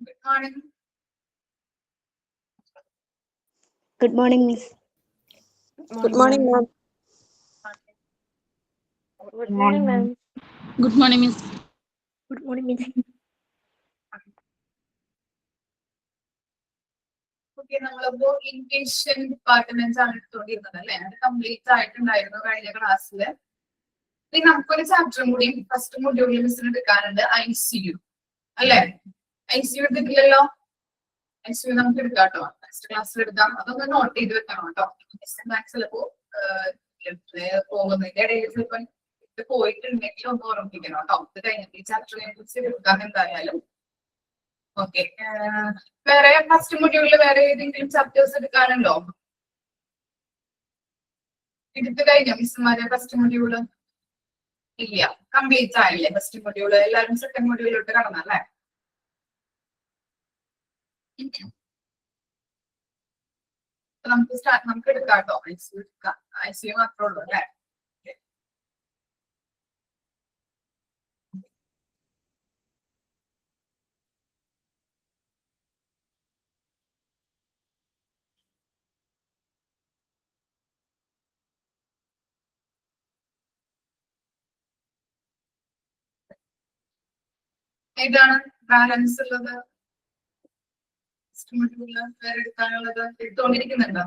Good morning. Good morning, Miss. Good morning, ma'am. Good morning, ma'am. Good morning, Miss. Good morning, Miss. Okay, നമ്മളിപ്പോ inpatient departments ആണ് എടുത്തോണ്ടിരുന്നത് അല്ലെ. അത് complete ആയിട്ടുണ്ടായിരുന്നു കഴിഞ്ഞ ക്ലാസ്സില്. ഇനി നമുക്കൊരു ചാപ്റ്ററും കൂടി ഫസ്റ്റ് മൊഡ്യൂളിൽ മിസ്സിന് എടുക്കാനുണ്ട്, ICU അല്ലെ. ICU എടുത്തിട്ടില്ലല്ലോ. ICU നമുക്ക് എടുക്കാം കേട്ടോ, നെക്സ്റ്റ് ക്ലാസ്സിൽ എടുക്കാം. അതൊന്ന് നോട്ട് ചെയ്ത് വെക്കണം കേട്ടോ. മാത്സ് ചിലപ്പോ പോകുന്നതിന്റെ ഇടയിൽ ചിലപ്പോൾ ഇത് പോയിട്ടുണ്ടെങ്കിൽ ഒന്ന് ഓർമ്മിപ്പിക്കണം കേട്ടോ. ഇത് കഴിഞ്ഞിട്ട് ഈ ചാപ്റ്ററിനെ കുറിച്ച് എടുക്കാം എന്തായാലും. ഓക്കെ, വേറെ ഫസ്റ്റ് മൊഡ്യൂളിൽ വേറെ ഏതെങ്കിലും ചാപ്റ്റേഴ്സ് എടുക്കാനുണ്ടോ? എടുത്തു കഴിഞ്ഞോ മിസ്സുമാരെ ഫസ്റ്റ് മൊഡ്യൂള്? ഇല്ല, കംപ്ലീറ്റ് ആയില്ലേ ഫസ്റ്റ് മൊഡ്യൂള്? എല്ലാവരും സെക്കൻഡ് മൊഡ്യൂളിലോട്ട് കടന്നല്ലേ? നമുക്ക് എടുക്കാം കേട്ടോ. ICU മാത്രമേ ഉള്ളൂ അല്ലെ. ഏതാണ് ബാലൻസ് ഉള്ളത്? വേറെ എടുക്കാനുള്ളത് എടുത്തോണ്ടിരിക്കുന്നുണ്ടോ?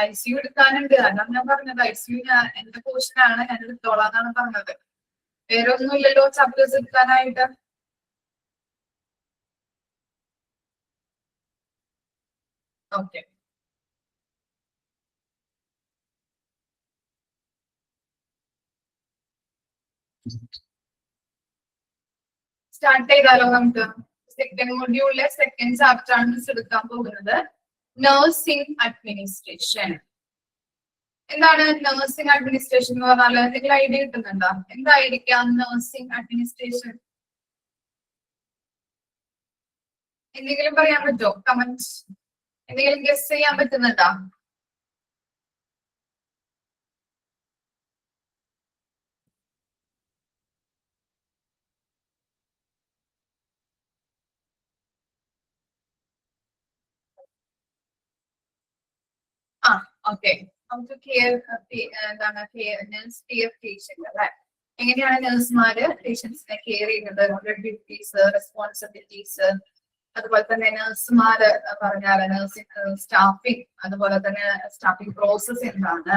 ICU എടുക്കാനുണ്ട്. അതാണ് ഞാൻ പറഞ്ഞത്. ICU എന്റെ പോർഷൻ ആണ്, ഞാൻ എടുത്തോളാന്നാണ് പറഞ്ഞത്. വേറെ ഒന്നുമില്ലല്ലോ ചാപ്റ്റേഴ്സ് എടുക്കാനായിട്ട്. ഓക്കെ, സ്റ്റാർട്ട് ചെയ്താലോ നമുക്ക്? സെക്കൻഡ് മൊഡ്യൂളിലെ സെക്കൻഡ് ചാപ്റ്റർ ആണ് മിസ് എടുക്കാൻ പോകുന്നത്, നഴ്സിംഗ് അഡ്മിനിസ്ട്രേഷൻ. എന്താണ് നഴ്സിംഗ് അഡ്മിനിസ്ട്രേഷൻ എന്ന് പറഞ്ഞാൽ എന്തെങ്കിലും ഐഡിയ കിട്ടുന്നുണ്ടോ? എന്തായിരിക്കാം നഴ്സിംഗ് അഡ്മിനിസ്ട്രേഷൻ? എന്തെങ്കിലും പറയാൻ പറ്റുമോ? കമന്റ് എന്തെങ്കിലും ഗസ് ചെയ്യാൻ പറ്റുന്നുണ്ടോ? ഓക്കെ, നമുക്ക് എന്താണ് കെയർ പേഷ്യന്റ് അല്ലെ. എങ്ങനെയാണ് നഴ്സുമാര് പേഷ്യൻസിനെ കെയർ ചെയ്യുന്നത്, അവരുടെ ഡ്യൂട്ടീസ്, റെസ്പോൺസിബിലിറ്റീസ്, അതുപോലെ തന്നെ നഴ്സുമാര് പറഞ്ഞാൽ നഴ്സിംഗ് സ്റ്റാഫിംഗ്, അതുപോലെ തന്നെ സ്റ്റാഫിംഗ് പ്രോസസ് എന്താണ്,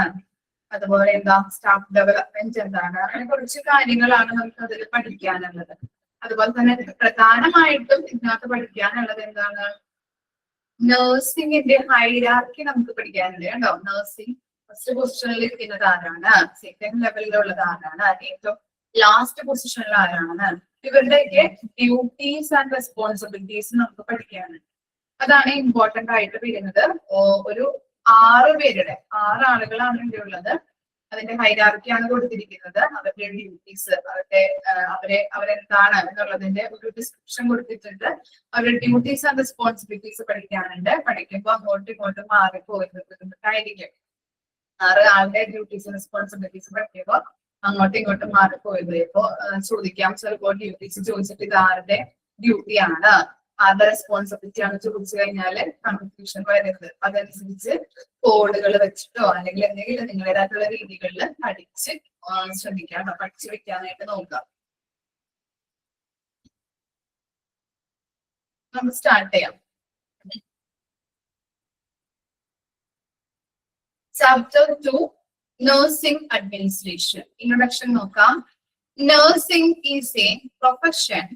അതുപോലെ എന്താ സ്റ്റാഫ് ഡെവലപ്മെന്റ് എന്താണ്, അങ്ങനെ കുറച്ച് കാര്യങ്ങളാണ് നമുക്ക് അതിൽ പഠിക്കാനുള്ളത്. അതുപോലെ തന്നെ പ്രധാനമായിട്ടും ഇതിനകത്ത് പഠിക്കാനുള്ളത് എന്താണ്, നഴ്സിംഗിന്റെ ഹൈറാർക്കി നമുക്ക് പഠിക്കാനുണ്ട് കേട്ടോ. നഴ്സിംഗ് ഫസ്റ്റ് പൊസിഷനിൽ ഇരിക്കുന്നത് ആരാണ്, സെക്കൻഡ് ലെവലിലുള്ളത് ആരാണ്, ഏറ്റവും ലാസ്റ്റ് പൊസിഷനിൽ ആരാണ്, ഇവരുടെയൊക്കെ ഡ്യൂട്ടീസ് ആൻഡ് റെസ്പോൺസിബിലിറ്റീസ് നമുക്ക് പഠിക്കാനുണ്ട്. അതാണ് ഇമ്പോർട്ടന്റ് ആയിട്ട് വരുന്നത്. ഒരു 6 ആളുകളാണ് ഇവിടെ ഉള്ളത്. അതിന്റെ ഹൈറാർക്കിയാണ് കൊടുത്തിരിക്കുന്നത്. അവരുടെ ഡ്യൂട്ടീസ്, അവരെന്താണ് എന്നുള്ളതിന്റെ ഒരു ഡിസ്ക്രിപ്ഷൻ കൊടുത്തിട്ടുണ്ട്. അവരുടെ ഡ്യൂട്ടീസ് ആൻഡ് റെസ്പോൺസിബിലിറ്റീസ് പഠിക്കാനുണ്ട്. പഠിക്കുമ്പോൾ അങ്ങോട്ടും ഇങ്ങോട്ടും മാറിപ്പോയിട്ടുണ്ടായിരിക്കും. 6 ആളുടെ ഡ്യൂട്ടീസ് റെസ്പോൺസിബിലിറ്റീസ് പഠിക്കുമ്പോൾ അങ്ങോട്ടും ഇങ്ങോട്ടും മാറിപ്പോയത്. ഇപ്പോ ചോദിക്കാം ചിലപ്പോൾ ഡ്യൂട്ടീസ് ചോദിച്ചിട്ട് ഇത് ആരുടെ ഡ്യൂട്ടിയാണ്, ആരുടെ റെസ്പോൺസിബിലിറ്റി ആണ് ചോദിച്ചു കഴിഞ്ഞാല് കൺഫ്യൂഷൻ വരരുത്. അതനുസരിച്ച് കോഡുകൾ വെച്ചിട്ടോ അല്ലെങ്കിൽ എന്തെങ്കിലും നിങ്ങളുടേതായിട്ടുള്ള രീതികളിൽ പഠിച്ച് ശ്രമിക്കാം, പഠിച്ചു വെക്കാനായിട്ട് നോക്കാം. നമുക്ക് സ്റ്റാർട്ട് ചെയ്യാം. Chapter 2, nursing administration. ഇൻട്രൊഡക്ഷൻ നോക്കാം. Nursing is A profession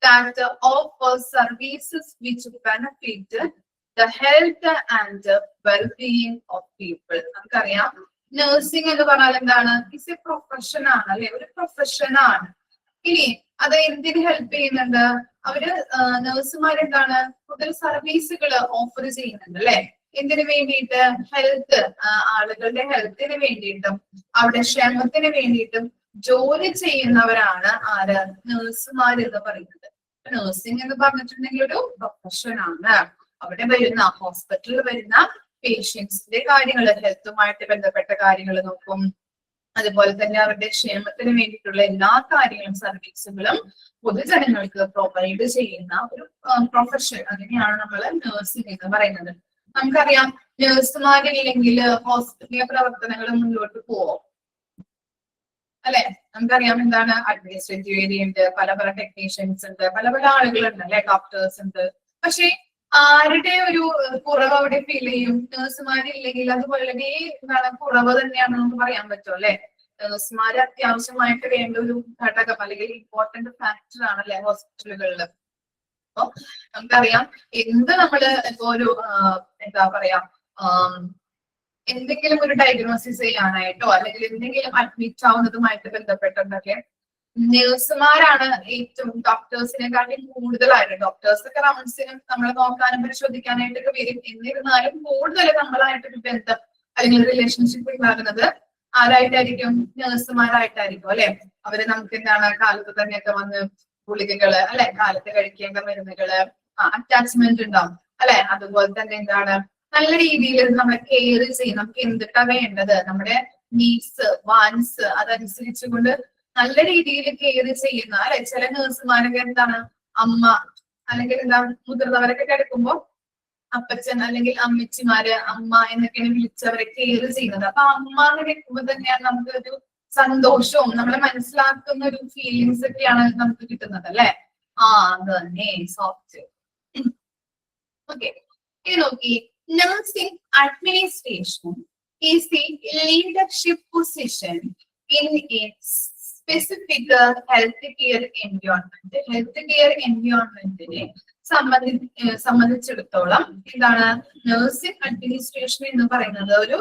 that offers services which benefit the health and well-being of people. നമുക്കറിയാം നഴ്സിംഗ് എന്ന് പറഞ്ഞാൽ എന്താണ്, ഇറ്റ്സ് എ പ്രൊഫഷൻ ആണ് അല്ലെ, ഒരു പ്രൊഫഷൻ ആണ്. ഇനി അത് എന്തിന് ഹെൽപ്പ് ചെയ്യുന്നുണ്ട്? അവര് നഴ്സുമാരെന്താണ് കൂടുതൽ സർവീസുകൾ ഓഫർ ചെയ്യുന്നുണ്ട് അല്ലെ. എന്തിനു വേണ്ടിയിട്ട്? ഹെൽത്ത്, ആളുകളുടെ ഹെൽത്തിന് വേണ്ടിയിട്ടും അവരുടെ ക്ഷേമത്തിന് വേണ്ടിയിട്ടും ജോലി ചെയ്യുന്നവരാണ് ആര്? നഴ്സുമാർ എന്ന് പറയുന്നത്. നഴ്സിംഗ് എന്ന് പറഞ്ഞിട്ടുണ്ടെങ്കിൽ ഒരു പ്രൊഫഷൻ ആണ്. അവിടെ വരുന്ന ഹോസ്പിറ്റലിൽ വരുന്ന പേഷ്യൻസിന്റെ കാര്യങ്ങൾ, ഹെൽത്തുമായിട്ട് ബന്ധപ്പെട്ട കാര്യങ്ങൾ നോക്കും. അതുപോലെ തന്നെ അവരുടെ ക്ഷേമത്തിന് വേണ്ടിയിട്ടുള്ള എല്ലാ കാര്യങ്ങളും സർവീസുകളും പൊതുജനങ്ങൾക്ക് പ്രൊവൈഡ് ചെയ്യുന്ന ഒരു പ്രൊഫഷൻ, അതിനെയാണ് നമ്മൾ നഴ്സിംഗ് എന്ന് പറയുന്നത്. നമുക്കറിയാം നഴ്സുമാരില്ലെങ്കിൽ ഹോസ്പിറ്റലിലെ പ്രവർത്തനങ്ങൾ മുന്നോട്ട് പോവും അല്ലെ. നമുക്കറിയാം എന്താണ് അഡ്മിനിസ്ട്രേറ്റീവ് ഏരിയ ഉണ്ട്, പല പല ടെക്നീഷ്യൻസ് ഉണ്ട്, പല പല ആളുകളുണ്ട് അല്ലെ, ഡോക്ടേഴ്സ് ഉണ്ട്. പക്ഷെ ആരുടെ ഒരു കുറവ് അവിടെ ഫീൽ ചെയ്യും? നഴ്സുമാരില്ലെങ്കിൽ അതുപോലെ എന്താണ് കുറവ് തന്നെയാണെന്ന് നമുക്ക് പറയാൻ പറ്റും അല്ലെ. നഴ്സുമാര് അത്യാവശ്യമായിട്ട് വേണ്ട ഒരു ഘടകം അല്ലെങ്കിൽ ഇമ്പോർട്ടന്റ് ഫാക്ടർ ആണല്ലേ ഹോസ്പിറ്റലുകളിൽ. അപ്പൊ നമുക്കറിയാം എന്ത് നമ്മള് ഇപ്പൊ ഒരു എന്താ പറയാ എന്തെങ്കിലും ഒരു ഡയഗ്നോസിസ് ചെയ്യാനായിട്ടോ അല്ലെങ്കിൽ എന്തെങ്കിലും അഡ്മിറ്റ് ആവുന്നതുമായിട്ട് ബന്ധപ്പെട്ടൊക്കെ നഴ്സുമാരാണ് ഏറ്റവും ഡോക്ടേഴ്സിനെക്കാട്ടി കൂടുതലായിട്ട്. ഡോക്ടേഴ്സ് ഒക്കെ റൗണ്ട്സിനും നമ്മളെ നോക്കാനും പരിശോധിക്കാനായിട്ടൊക്കെ വരും. എന്നിരുന്നാലും കൂടുതൽ നമ്മളായിട്ടൊരു ബന്ധം അല്ലെങ്കിൽ റിലേഷൻഷിപ്പ് ഉണ്ടാകുന്നത് ആരായിട്ടായിരിക്കും? നഴ്സുമാരായിട്ടായിരിക്കും അല്ലെ. അവര് നമുക്ക് എന്താണ് കാലത്ത് തന്നെയൊക്കെ വന്ന് ഗുളികകള് അല്ലെ, കാലത്ത് കഴിക്കേണ്ട മരുന്നുകള്, അറ്റാച്ച്മെന്റ് ഉണ്ടാവും അല്ലെ. അതുപോലെ തന്നെ എന്താണ് നല്ല രീതിയിൽ നമ്മളെ കെയർ ചെയ്യും. നമുക്ക് എന്തിട്ടാ വേണ്ടത്, നമ്മുടെ നീഡ്സ് വാൻസ് അതനുസരിച്ചുകൊണ്ട് നല്ല രീതിയിൽ കെയർ ചെയ്യുന്ന അല്ലെ. ചില നഴ്സുമാരൊക്കെ എന്താണ് അമ്മ അല്ലെങ്കിൽ എന്താ മുതിർന്നവരൊക്കെ കിടക്കുമ്പോ അപ്പച്ചൻ അല്ലെങ്കിൽ അമ്മച്ചിമാര് അമ്മ എന്നൊക്കെയാണ് വിളിച്ചവരെ കെയർ ചെയ്യുന്നത്. അപ്പൊ അമ്മ എന്ന് കേൾക്കുമ്പോൾ തന്നെയാണ് നമുക്ക് ഒരു സന്തോഷവും നമ്മളെ മനസ്സിലാക്കുന്ന ഒരു ഫീലിങ്സ് ഒക്കെയാണ് നമുക്ക് കിട്ടുന്നത് അല്ലെ. അത് തന്നെ സോഫ്റ്റ്. ഓക്കെ, ഇത് നോക്കി. Nursing administration is the leadership position in a specific healthcare environment. Healthcare environment സംബന്ധിച്ചിടത്തോളം എന്താണ് നഴ്സിംഗ് അഡ്മിനിസ്ട്രേഷൻ എന്ന് പറയുന്നത് ഒരു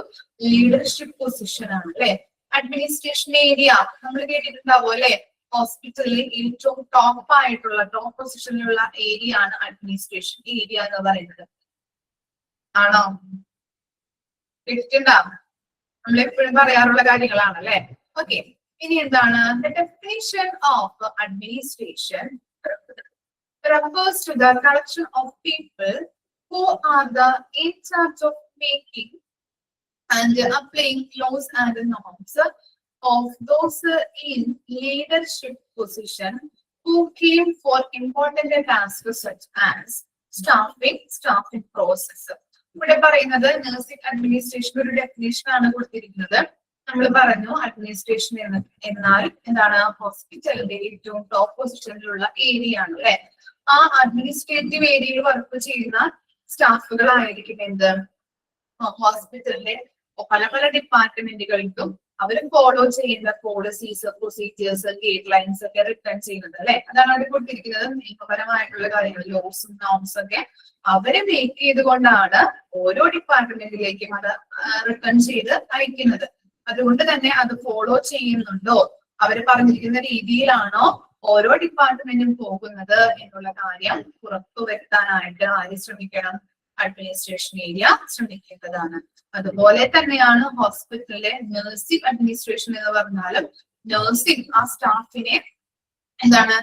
ലീഡർഷിപ്പ് പൊസിഷൻ ആണ് അല്ലെ. അഡ്മിനിസ്ട്രേഷൻ ഏരിയ നമ്മൾ കേട്ടിട്ടുണ്ടാവും അല്ലെ. ഹോസ്പിറ്റലിൽ ഏറ്റവും ടോപ്പ് പൊസിഷനിലുള്ള ഏരിയ ആണ് അഡ്മിനിസ്ട്രേഷൻ ഏരിയ എന്ന് പറയുന്നത്. ആണോ? കേട്ടിട്ടുണ്ടാവും, നമ്മൾ എപ്പോഴും പറയാറുള്ള കാര്യങ്ങളാണ് അല്ലെ. ഓക്കെ, ഇനി എന്താണ് the definition of administration refers to the collection of people who are the in charge of making and applying laws and norms of those in leadership position who claim for important tasks such as staffing process. ഇവിടെ പറയുന്നത് nursing administration ഒരു definition ആണ് കൊടുത്തിരിക്കുന്നത്. നമ്മൾ പറഞ്ഞു administration എന്നാൽ എന്താണ് ഹോസ്പിറ്റലിന്റെ ഏറ്റവും ടോപ്പ് പൊസിഷനിലുള്ള ഏരിയ ആണ് അല്ലെ. ആ അഡ്മിനിസ്ട്രേറ്റീവ് ഏരിയയിൽ വർക്ക് ചെയ്യുന്ന സ്റ്റാഫുകളായിരിക്കും എന്ത് ഹോസ്പിറ്റലിലെ പല പല ഡിപ്പാർട്ട്മെന്റുകൾക്കും അവർ ഫോളോ ചെയ്യുന്ന പോളിസീസ് പ്രൊസീജിയേഴ്സ് ഗൈഡ് ലൈൻസ് ഒക്കെ റിട്ടേൺ ചെയ്യുന്നത് അല്ലെ. അതാണ് അവിടെ കൊടുത്തിരിക്കുന്നത്. നിയമപരമായിട്ടുള്ള കാര്യങ്ങൾ ലോസും നോംസ് ഒക്കെ അവരെ മേക്ക് ചെയ്തുകൊണ്ടാണ് ഓരോ ഡിപ്പാർട്ട്മെന്റിലേക്കും അത് റിട്ടേൺ ചെയ്ത് അയക്കുന്നത്. അതുകൊണ്ട് തന്നെ അത് ഫോളോ ചെയ്യുന്നുണ്ടോ, അവര് പറഞ്ഞിരിക്കുന്ന രീതിയിലാണോ ഓരോ ഡിപ്പാർട്ട്മെന്റും പോകുന്നത് എന്നുള്ള കാര്യം ഉറപ്പുവരുത്താനായിട്ട് ആര് ശ്രമിക്കണം? അഡ്മിനിസ്ട്രേഷൻ ഏരിയ ശ്രമിക്കേണ്ടതാണ്. അതുപോലെ തന്നെയാണ് ഹോസ്പിറ്റലിലെ നഴ്സിംഗ് അഡ്മിനിസ്ട്രേഷൻ എന്ന് പറഞ്ഞാലും നഴ്സിംഗ് ആ സ്റ്റാഫിനെ എന്താണ്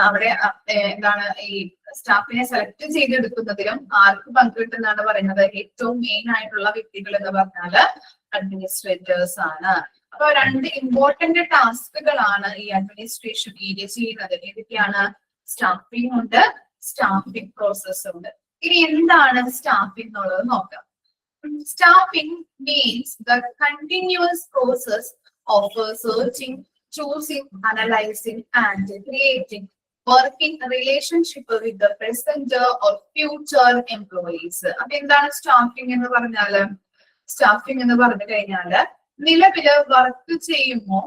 അവിടെ എന്താണ് ഈ സ്റ്റാഫിനെ സെലക്ട് ചെയ്തെടുക്കുന്നതിലും ആർക്ക് പങ്കിട്ടെന്നാണ് പറയുന്നത്? ഏറ്റവും മെയിൻ ആയിട്ടുള്ള വ്യക്തികൾ എന്ന് പറഞ്ഞാല് അഡ്മിനിസ്ട്രേറ്റേഴ്സ് ആണ്. അപ്പൊ രണ്ട് ഇമ്പോർട്ടന്റ് ടാസ്കുകളാണ് ഈ അഡ്മിനിസ്ട്രേഷൻ ഏരിയ ചെയ്യുന്നത്. ഏതൊക്കെയാണ്? സ്റ്റാഫിംഗ് ഉണ്ട്, സ്റ്റാഫിംഗ് പ്രോസസ് ഉണ്ട്. ഇനി എന്താണ് സ്റ്റാഫിംഗ് എന്നുള്ളത് നോക്കാം. Staffing means the continuous process of searching, choosing, analyzing, and creating working relationship with the present or future employees. അപ്പൊ എന്താണ് സ്റ്റാഫിംഗ് എന്ന് പറഞ്ഞാല്? സ്റ്റാഫിംഗ് എന്ന് പറഞ്ഞു കഴിഞ്ഞാല് നിലവില് വർക്ക് ചെയ്യുമ്പോ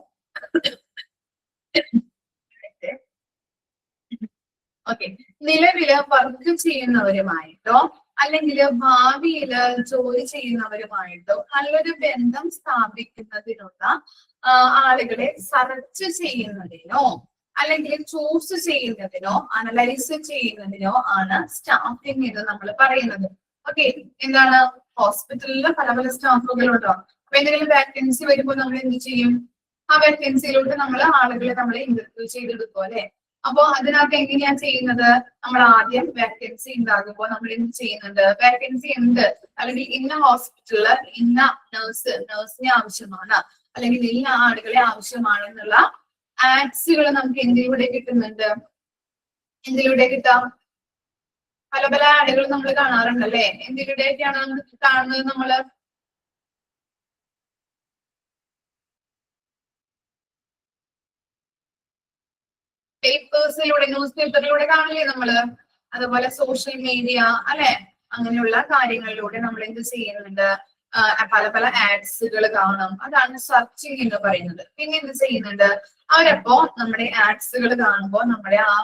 നിലവില് വർക്ക് ചെയ്യുന്നവരുമായിട്ടോ അല്ലെങ്കിൽ ഭാവിയില് ജോലി ചെയ്യുന്നവരുമായിട്ടോ നല്ലൊരു ബന്ധം സ്ഥാപിക്കുന്നതിനുള്ള ആളുകളെ സെർച്ച് ചെയ്യുന്നതിനോ അല്ലെങ്കിൽ ചൂസ് ചെയ്യുന്നതിനോ അനലൈസ് ചെയ്യുന്നതിനോ ആണ് സ്റ്റാഫിംഗ് എന്ന് നമ്മൾ പറയുന്നത്. ഓക്കെ, എന്താണ് ഹോസ്പിറ്റലിൽ പല പല സ്റ്റാഫുകളുണ്ടോ? അപ്പൊ എന്തെങ്കിലും വാക്കൻസി വരുമ്പോൾ നമ്മൾ എന്ത് ചെയ്യും? ആ വാക്കൻസിയിലോട്ട് നമ്മൾ ആളുകളെ നമ്മൾ ഇന്റർവ്യൂ ചെയ്തെടുക്കും അല്ലെ. അപ്പൊ അതിനകത്ത് എങ്ങനെയാ ചെയ്യുന്നത്? നമ്മൾ ആദ്യം വാക്കൻസി ഉണ്ടാകുമ്പോൾ നമ്മൾ എന്ത് ചെയ്യുന്നുണ്ട്? വാക്കൻസി ഉണ്ട് അല്ലെങ്കിൽ ഇന്ന ഹോസ്പിറ്റലില് ഇന്ന നഴ്സിനെ ആവശ്യമാണ്, അല്ലെങ്കിൽ ഇന്ന ആളുകളെ ആവശ്യമാണെന്നുള്ള ആഡ്സുകൾ നമുക്ക് എന്തിലൂടെ കിട്ടുന്നുണ്ട്? എന്തിലൂടെ കിട്ടാം? പല പല ആഡുകൾ നമ്മൾ കാണാറുണ്ടല്ലേ? എന്തിലൂടെയൊക്കെയാണ് കാണുന്നത് നമ്മള്? പേപ്പേഴ്സിലൂടെ, ന്യൂസ് പേപ്പറിലൂടെ കാണില്ലേ നമ്മള്? അതുപോലെ സോഷ്യൽ മീഡിയ അല്ലെ? അങ്ങനെയുള്ള കാര്യങ്ങളിലൂടെ നമ്മൾ എന്ത് ചെയ്യുന്നുണ്ട്? പല പല ആഡ്സുകൾ കാണും. അതാണ് സെർച്ചിങ് എന്ന് പറയുന്നത്. പിന്നെ എന്ത് ചെയ്യുന്നുണ്ട്? അവരപ്പോ നമ്മുടെ ആഡ്സുകൾ കാണുമ്പോൾ നമ്മുടെ ആ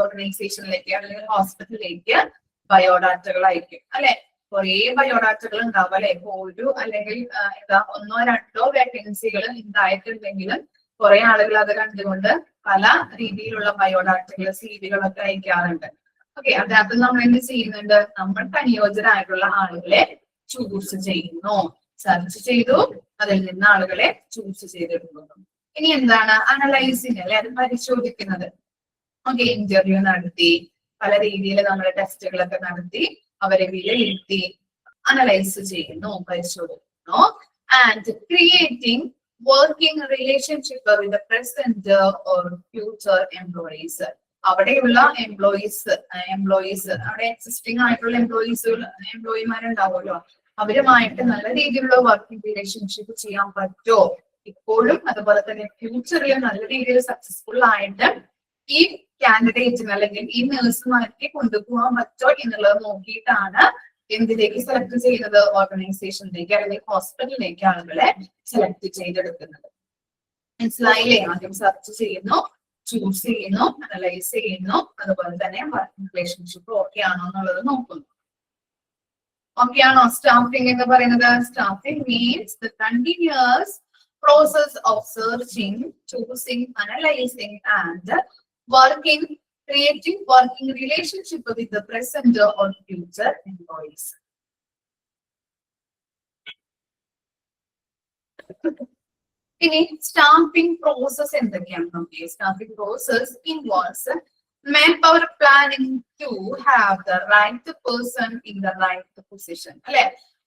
ഓർഗനൈസേഷനിലേക്ക് അല്ലെങ്കിൽ ഹോസ്പിറ്റലിലേക്ക് ബയോഡാറ്റകൾ അയക്കും അല്ലെ? കുറെ ബയോഡാറ്റകൾ ഉണ്ടാവും അല്ലെ? ഒരു അല്ലെങ്കിൽ ഒന്നോ രണ്ടോ വേക്കൻസികൾ ഉണ്ടായിട്ടുണ്ടെങ്കിലും കുറെ ആളുകൾ അത് കണ്ടുകൊണ്ട് പല രീതിയിലുള്ള ബയോഡാറ്റകൾ, സിവികളൊക്കെ അയക്കാറുണ്ട്. ഓക്കെ, അതിനകത്ത് നമ്മൾ എന്ത് ചെയ്യുന്നുണ്ട്? നമ്മൾക്ക് അനുയോജ്യരായിട്ടുള്ള ആളുകളെ ചൂസ് ചെയ്യുന്നു. സെർച്ച് ചെയ്തു, അതിൽ നിന്ന് ആളുകളെ ചൂസ് ചെയ്തെടുക്കുന്നു. ഇനി എന്താണ്? അനലൈസിങ് അല്ലെ? അത് പരിശോധിക്കുന്നത്. ഓക്കെ, ഇന്റർവ്യൂ നടത്തി, പല രീതിയിൽ നമ്മൾ ടെസ്റ്റുകളൊക്കെ നടത്തി അവരെ വിലയിരുത്തി അനലൈസ് ചെയ്യുന്നു, പരിശോധിക്കുന്നു. And creating working relationship with present or future employees. അവിടെയുള്ള എംപ്ലോയീസ് അവിടെ എക്സിസ്റ്റിംഗ് ആയിട്ടുള്ള എംപ്ലോയിമാരുണ്ടാവുമല്ലോ, അവരുമായിട്ട് നല്ല രീതിയിലുള്ള വർക്കിംഗ് റിലേഷൻഷിപ്പ് ചെയ്യാൻ പറ്റുമോ ഇപ്പോഴും, അതുപോലെ തന്നെ ഫ്യൂച്ചറിൽ നല്ല രീതിയിൽ സക്സസ്ഫുൾ ആയിട്ട് ഈ കാൻഡിഡേറ്റിന് അല്ലെങ്കിൽ ഈ നഴ്സുമാർക്ക് കൊണ്ടുപോകാൻ പറ്റുമോ എന്നുള്ളത് നോക്കിയിട്ടാണ് എന്തിലേക്ക് സെലക്ട് ചെയ്യുന്നത്? ഓർഗനൈസേഷനിലേക്ക് അല്ലെങ്കിൽ ഹോസ്പിറ്റലിലേക്ക് ആളുകളെ സെലക്ട് ചെയ്തെടുക്കുന്നത്. മനസ്സിലായില്ലേ? ആദ്യം സെർച്ച് ചെയ്യുന്നു, ചൂസ് ചെയ്യുന്നു, അനലൈസ് ചെയ്യുന്നു, അതുപോലെ തന്നെ വർക്കിംഗ് റിലേഷൻഷിപ്പ് ഓക്കെ ആണോ എന്നുള്ളത് നോക്കുന്നു. ഓക്കെ ആണോ സ്റ്റാഫിംഗ് എന്ന് പറയുന്നത്? Staffing means the continuous process of searching, choosing, analyzing and creating working relationship with the present or future employees. ഇനി സ്റ്റാഫിംഗ് പ്രോസസ് എന്തൊക്കെയാണ് നോക്കിയേ? Staffing process involves manpower planning to have the right person in the right position. അല്ലെ?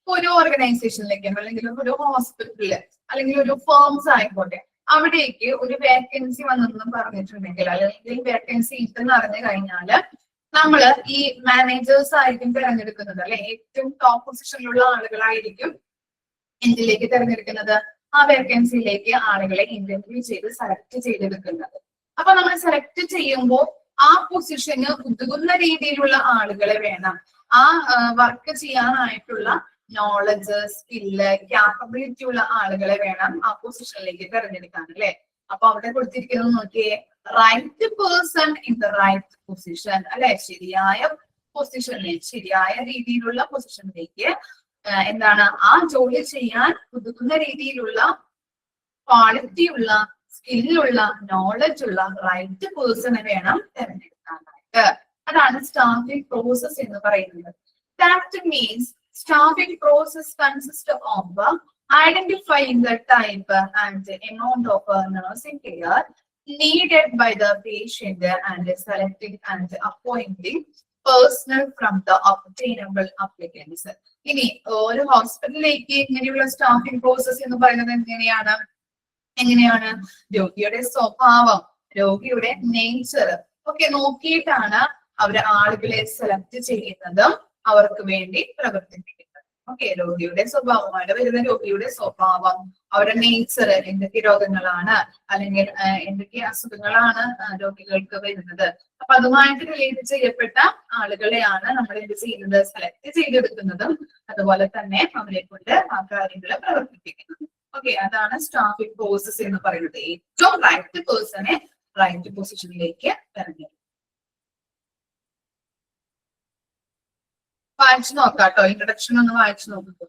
ഒരു ഓർഗനൈസേഷനിലേക്ക് അല്ലെങ്കിൽ ഒരു ഹോസ്പിറ്റലില് അല്ലെങ്കിൽ ഒരു ഫേംസ് ആയിക്കോട്ടെ, അവിടേക്ക് ഒരു വേക്കൻസി വന്നെന്നും പറഞ്ഞിട്ടുണ്ടെങ്കിൽ അല്ലെങ്കിൽ വേക്കൻസി ഇട്ടെന്ന് അറിഞ്ഞു കഴിഞ്ഞാല് നമ്മള് ഈ മാനേജേഴ്സ് ആയിരിക്കും തിരഞ്ഞെടുക്കുന്നത് അല്ലെ? ഏറ്റവും ടോപ്പ് പൊസിഷനിലുള്ള ആളുകളായിരിക്കും എന്തിലേക്ക് തിരഞ്ഞെടുക്കുന്നത്? ആ വേക്കൻസിയിലേക്ക് ആളുകളെ ഇന്റർവ്യൂ ചെയ്ത് സെലക്ട് ചെയ്തെടുക്കുന്നത്. അപ്പൊ നമ്മൾ സെലക്ട് ചെയ്യുമ്പോൾ ആ പൊസിഷന് ഉതകുന്ന രീതിയിലുള്ള ആളുകളെ വേണം, ആ വർക്ക് ചെയ്യാനായിട്ടുള്ള നോളജ്, സ്കില്ല്, ക്യാപ്പബിലിറ്റി ഉള്ള ആളുകളെ വേണം ആ പൊസിഷനിലേക്ക് തിരഞ്ഞെടുക്കാൻ അല്ലെ? അപ്പൊ അവിടെ കൊടുത്തിരിക്കുന്നത് നോക്കിയേ, right person in the right position അല്ലെ? ശരിയായ പൊസിഷനിൽ, ശരിയായ രീതിയിലുള്ള പൊസിഷനിലേക്ക് എന്താണ് ആ ജോലി ചെയ്യാൻ ഉതകുന്ന രീതിയിലുള്ള ക്വാളിറ്റി ഉള്ള, സ്കില്ലുള്ള, നോളജ് ഉള്ള റൈറ്റ് പേഴ്സണെ വേണം തിരഞ്ഞെടുക്കാനായിട്ട്. അതാണ് സ്റ്റാഫിംഗ് പ്രോസസ് എന്ന് പറയുന്നത്. That means staffing process consists of identifying the type and amount of nursing care needed by the patient and selecting and appointing personnel from the obtainable applicants. ഇനി ഒരു ഹോസ്പിറ്റലിലേക്ക് ഇങ്ങനെയുള്ള സ്റ്റാഫിംഗ് പ്രോസസ് എന്ന് പറയുന്നത് എങ്ങനെയാണ്? രോഗിയുടെ സ്വഭാവം, രോഗിയുടെ നേച്ചർ ഒക്കെ നോക്കിയിട്ടാണ് അവർ ആളുകളെ സെലക്ട് ചെയ്യുന്നതും അവർക്ക് വേണ്ടി പ്രവർത്തിപ്പിക്കുന്നത്. ഓക്കെ, രോഗിയുടെ സ്വഭാവം, അവിടെ വരുന്ന രോഗിയുടെ സ്വഭാവം, അവരുടെ നേച്ചർ, എന്തൊക്കെ രോഗങ്ങളാണ് അല്ലെങ്കിൽ എന്തൊക്കെ അസുഖങ്ങളാണ് രോഗികൾക്ക് വരുന്നത്, അപ്പൊ അതുമായിട്ട് റിലേറ്റ് ചെയ്യപ്പെട്ട ആളുകളെയാണ് നമ്മൾ എന്ത് ചെയ്യുന്നത്? സെലക്ട് ചെയ്തെടുക്കുന്നതും അതുപോലെ തന്നെ അവരെ കൊണ്ട് ആ കാര്യങ്ങൾ പ്രവർത്തിപ്പിക്കുന്നത്. ഓക്കെ, അതാണ് സ്റ്റാഫിംഗ് പ്രോസസ് എന്ന് പറയുന്നത്. ഏറ്റവും റൈറ്റ് പേഴ്സണെ റൈറ്റ് പൊസിഷനിലേക്ക് തിരഞ്ഞെടുക്കും. വായിച്ചു നോക്കാം കേട്ടോ, ഇൻട്രൊഡക്ഷൻ ഒന്ന് വായിച്ചു നോക്കൂ.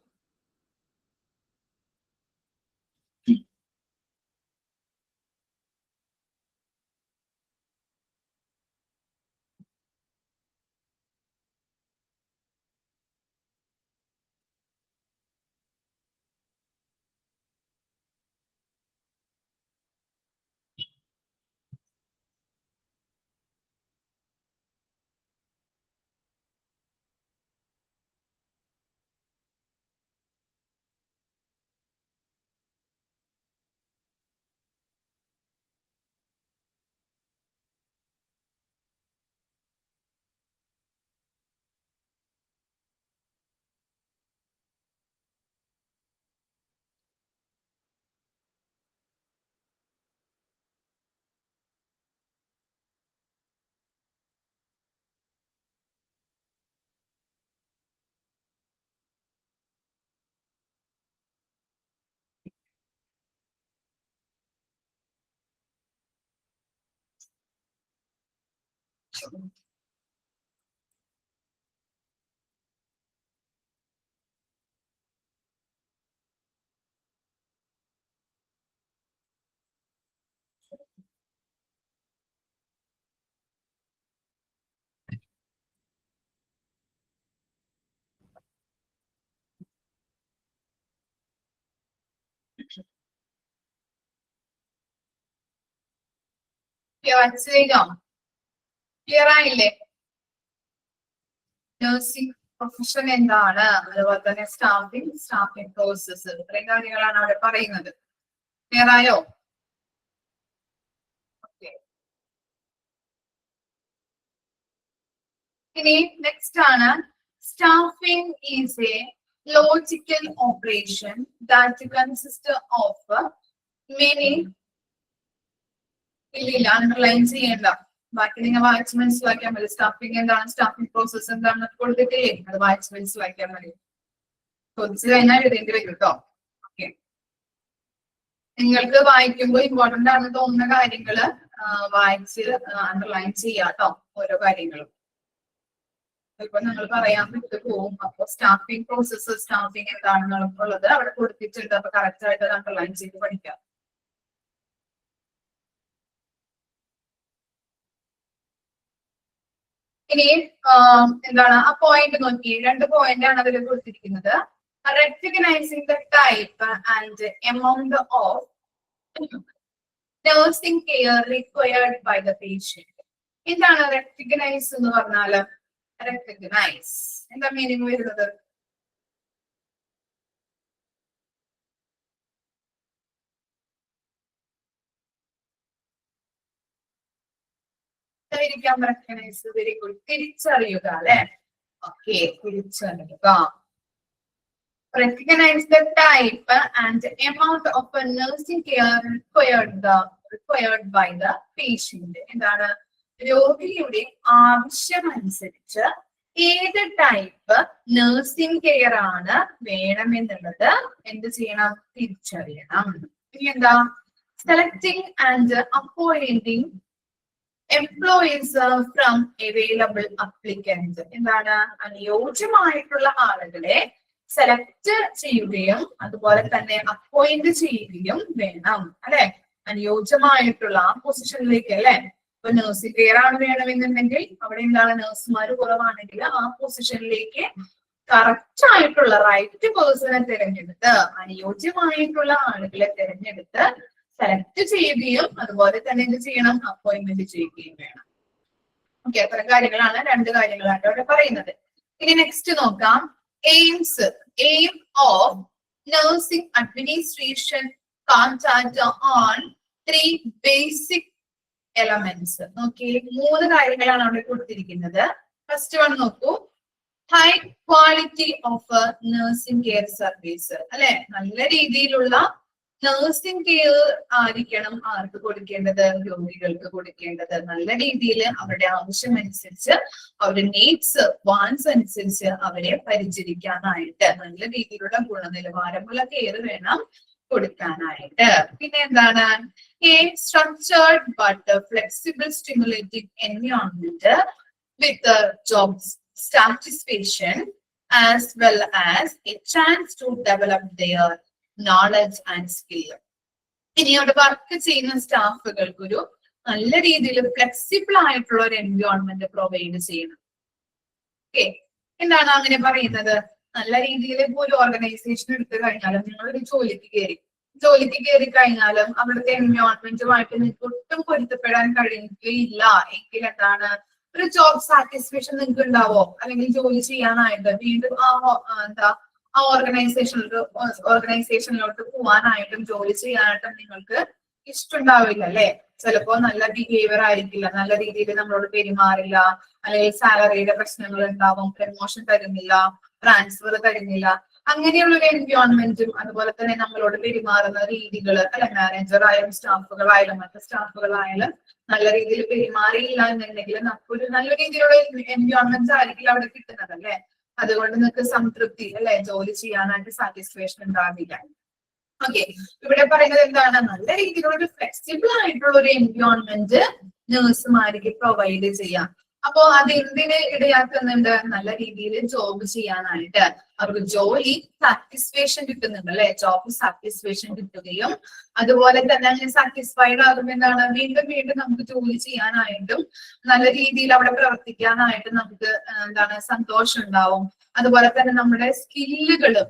മനസ്സിലായില്ലോ? ക്ലിയർ ആയില്ലേ? നഴ്സിംഗ് പ്രൊഫഷൻ എന്താണ്, അതുപോലെ തന്നെ സ്റ്റാഫിംഗ് പ്രോസസ്സ്, ഇത്രയും കാര്യങ്ങളാണ് അവിടെ പറയുന്നത്. ക്ലിയർ ആയോ? ഇനി നെക്സ്റ്റ് ആണ് staffing is A logical operation that consist of many. ഇല്ല അണ്ടർലൈൻ ചെയ്യേണ്ട, ബാക്കി നിങ്ങൾ വായിച്ച് മനസ്സിലാക്കിയാൽ മതി. സ്റ്റാഫിംഗ് എന്താണ്, സ്റ്റാഫിംഗ് പ്രോസസ് എന്താണെന്ന് കൊടുത്തിട്ടില്ലേ, അത് വായിച്ച് മനസ്സിലാക്കിയാൽ മതി. ചോദിച്ചു കഴിഞ്ഞാൽ എഴുതേണ്ടി വരും കേട്ടോ. ഓക്കെ, നിങ്ങൾക്ക് വായിക്കുമ്പോൾ ഇമ്പോർട്ടന്റ് ആണെന്ന് തോന്നുന്ന കാര്യങ്ങള് വായിച്ച് അണ്ടർലൈൻ ചെയ്യാട്ടോ, ഓരോ കാര്യങ്ങളും. ചിലപ്പോൾ നിങ്ങൾ പറയാൻ വിട്ടു പോവും. അപ്പൊ സ്റ്റാഫിംഗ് പ്രോസസ്, സ്റ്റാഫിംഗ് എന്താണെന്നുള്ളത് അവിടെ കൊടുത്തിട്ടുണ്ട്. അപ്പൊ കറക്റ്റ് ആയിട്ട് അത് അണ്ടർലൈൻ ചെയ്ത് പഠിക്കാം. ഇനി എന്താണ് ആ പോയിന്റ് നോക്കി, 2 പോയിന്റ് ആണ് അതിൽ കൊടുത്തിരിക്കുന്നത്. Recognising the type and amount of nursing care required by the patient. എന്താണ് റെക്കഗ്നൈസ് എന്ന് പറഞ്ഞാല്? റെക്കഗ്നൈസ് എന്താ മീനിങ് വരുന്നത്? Recognise, very good. തിരിച്ചറിയുക അല്ലെ? ഓക്കെ, തിരിച്ചറിയുക. Recognize the type and amount of a nursing care required by the patient. എന്താണ്? രോഗിയുടെ ആവശ്യമനുസരിച്ച് ഏത് ടൈപ്പ് നഴ്സിംഗ് കെയർ ആണ് വേണമെന്നുള്ളത് എന്ത് ചെയ്യണം? തിരിച്ചറിയണം. ഇനി എന്താ? Selecting and appointing employees from available applicants. എന്താണ്? അനുയോജ്യമായിട്ടുള്ള ആളുകളെ സെലക്ട് ചെയ്യുകയും അതുപോലെ തന്നെ അപ്പോയിന്റ് ചെയ്യുകയും വേണം അല്ലെ? അനുയോജ്യമായിട്ടുള്ള ആ പൊസിഷനിലേക്ക് അല്ലെ? ഇപ്പൊ നഴ്സിംഗ് കെയർ ആണ് വേണമെന്നുണ്ടെങ്കിൽ അവിടെ എന്താണ്? നഴ്സുമാർ കുറവാണെങ്കിൽ ആ പൊസിഷനിലേക്ക് കറക്റ്റ് ആയിട്ടുള്ള റൈറ്റ് പേഴ്സണെ തിരഞ്ഞെടുത്ത് അനുയോജ്യമായിട്ടുള്ള ആളുകളെ തിരഞ്ഞെടുത്ത് സെലക്ട് ചെയ്യുകയും അതുപോലെ തന്നെ എന്ത് ചെയ്യണം? അപ്പോയിന്റ്മെന്റ് ചെയ്യുകയും വേണം. ഓക്കെ, അത്തരം കാര്യങ്ങളാണ്, 2 കാര്യങ്ങളാണ് അവിടെ പറയുന്നത്. ഇനി നെക്സ്റ്റ് നോക്കാം. Aim of nursing administration contact on 3 basic elements. നോക്കി, 3 കാര്യങ്ങളാണ് അവിടെ കൊടുത്തിരിക്കുന്നത്. ഫസ്റ്റ് വൺ നോക്കൂ, high quality of nursing care service അല്ലെ? നല്ല രീതിയിലുള്ള നഴ്സിംഗ് കെയർ ആയിരിക്കണം ആർക്ക് കൊടുക്കേണ്ടത്? രോഗികൾക്ക് കൊടുക്കേണ്ടത്. നല്ല രീതിയിൽ അവരുടെ ആവശ്യമനുസരിച്ച്, അവരുടെ നീഡ്സ്, വാൻസ് അനുസരിച്ച് അവരെ പരിചരിക്കാനായിട്ട് നല്ല രീതിയിലുള്ള ഗുണനിലവാരമുള്ള കെയർ വേണം കൊടുക്കാനായിട്ട്. പിന്നെ എന്താണ്? A structured but flexible stimulating environment with job satisfaction as well as a chance to develop their knowledge and skill. ഇനി അവിടെ വർക്ക് ചെയ്യുന്ന സ്റ്റാഫുകൾക്ക് ഒരു നല്ല രീതിയിൽ ഫ്ലെക്സിബിൾ ആയിട്ടുള്ള ഒരു എൻവയോൺമെന്റ് പ്രൊവൈഡ് ചെയ്യണം. ഓക്കെ, എന്താണ് അങ്ങനെ പറയുന്നത്? നല്ല രീതിയിൽ ഇപ്പോൾ ഒരു ഓർഗനൈസേഷൻ എടുത്തു കഴിഞ്ഞാലും നിങ്ങളൊരു ജോലിക്ക് കയറി കഴിഞ്ഞാലും അവിടുത്തെ എൻവയോൺമെന്റുമായിട്ട് നിങ്ങൾക്ക് ഒട്ടും പൊരുത്തപ്പെടാൻ കഴിയുകയില്ല എങ്കിൽ എന്താണ്? ഒരു ജോബ് സാറ്റിസ്ഫാക്ഷൻ നിങ്ങൾക്ക് ഉണ്ടാവോ? അല്ലെങ്കിൽ ജോലി ചെയ്യാനായിട്ട് വീണ്ടും ആ ഓർഗനൈസേഷനിലോട്ട് പോവാനായിട്ടും ജോലി ചെയ്യാനായിട്ടും നിങ്ങൾക്ക് ഇഷ്ടമുണ്ടാവില്ല അല്ലെ? ചിലപ്പോ നല്ല ബിഹേവിയർ ആയിരിക്കില്ല, നല്ല രീതിയിൽ നമ്മളോട് പെരുമാറില്ല, അല്ലെങ്കിൽ സാലറിയുടെ പ്രശ്നങ്ങൾ ഉണ്ടാവും, പ്രമോഷൻ തരുന്നില്ല, ട്രാൻസ്ഫർ തരുന്നില്ല. അങ്ങനെയുള്ള ഒരു എൻവയോൺമെന്റും അതുപോലെ തന്നെ നമ്മളോട് പെരുമാറുന്ന രീതികൾ അല്ലെ? മാനേജറായാലും സ്റ്റാഫുകളായാലും മറ്റു സ്റ്റാഫുകളായാലും നല്ല രീതിയിൽ പെരുമാറിയില്ല എന്നുണ്ടെങ്കിൽ നമുക്കൊരു നല്ല രീതിയിലുള്ള എൻവയോൺമെന്റ് ആയിരിക്കില്ല അവിടെ കിട്ടുന്നത് അല്ലെ? അതുകൊണ്ട് നിങ്ങൾക്ക് സംതൃപ്തി അല്ലെ? ജോലി ചെയ്യാനായിട്ട് സാറ്റിസ്ഫാക്ഷൻ ഉണ്ടാവില്ല. ഓക്കെ, ഇവിടെ പറയുന്നത് എന്താണ്? നല്ല രീതിയിലുള്ള ഒരു ഫ്ലെക്സിബിൾ ആയിട്ടുള്ള ഒരു എൻവയോൺമെന്റ് നഴ്സുമാർക്ക് പ്രൊവൈഡ് ചെയ്യാം. അപ്പോ അത് എന്തിന് ഇടയാക്കുന്നുണ്ട്? നല്ല രീതിയിൽ ജോബ് ചെയ്യാനായിട്ട് അവർക്ക് ജോലി സാറ്റിസ്ഫാക്ഷൻ കിട്ടുന്നുണ്ട് അല്ലെ? ജോബ് സാറ്റിസ്ഫാക്ഷൻ കിട്ടുകയും അതുപോലെ തന്നെ അങ്ങനെ സാറ്റിസ്ഫൈഡ് ആകുമ്പോൾ എന്താണ് വീണ്ടും വീണ്ടും നമുക്ക് ജോലി ചെയ്യാനായിട്ടും നല്ല രീതിയിൽ അവിടെ പ്രവർത്തിക്കാനായിട്ടും നമുക്ക് എന്താണ് സന്തോഷം ഉണ്ടാവും. അതുപോലെ തന്നെ നമ്മുടെ സ്കില്ലുകളും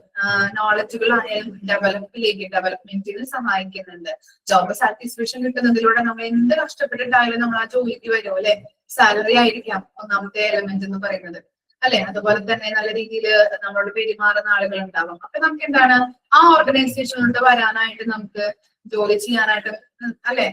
നോളജുകളായാലും ഡെവലപ്മെന്റിന് സഹായിക്കുന്നുണ്ട്. ജോബ് സാറ്റിസ്ഫാക്ഷൻ കിട്ടുന്നതിലൂടെ നമ്മൾ എന്ത് കഷ്ടപ്പെട്ടിട്ടായാലും നമ്മൾ ആ ജോലിക്ക് വരും അല്ലെ? സാലറി ആയിരിക്കാം ഒന്നാമത്തെ എലമെന്റ് എന്ന് പറയുന്നത് അല്ലെ? അതുപോലെ തന്നെ നല്ല രീതിയിൽ നമ്മളോട് പെരുമാറുന്ന ആളുകൾ ഉണ്ടാവും. അപ്പൊ നമുക്ക് എന്താണ് ആ ഓർഗനൈസേഷനിലോട്ട് വരാനായിട്ട് നമുക്ക് ജോലി ചെയ്യാനായിട്ട് അല്ലെ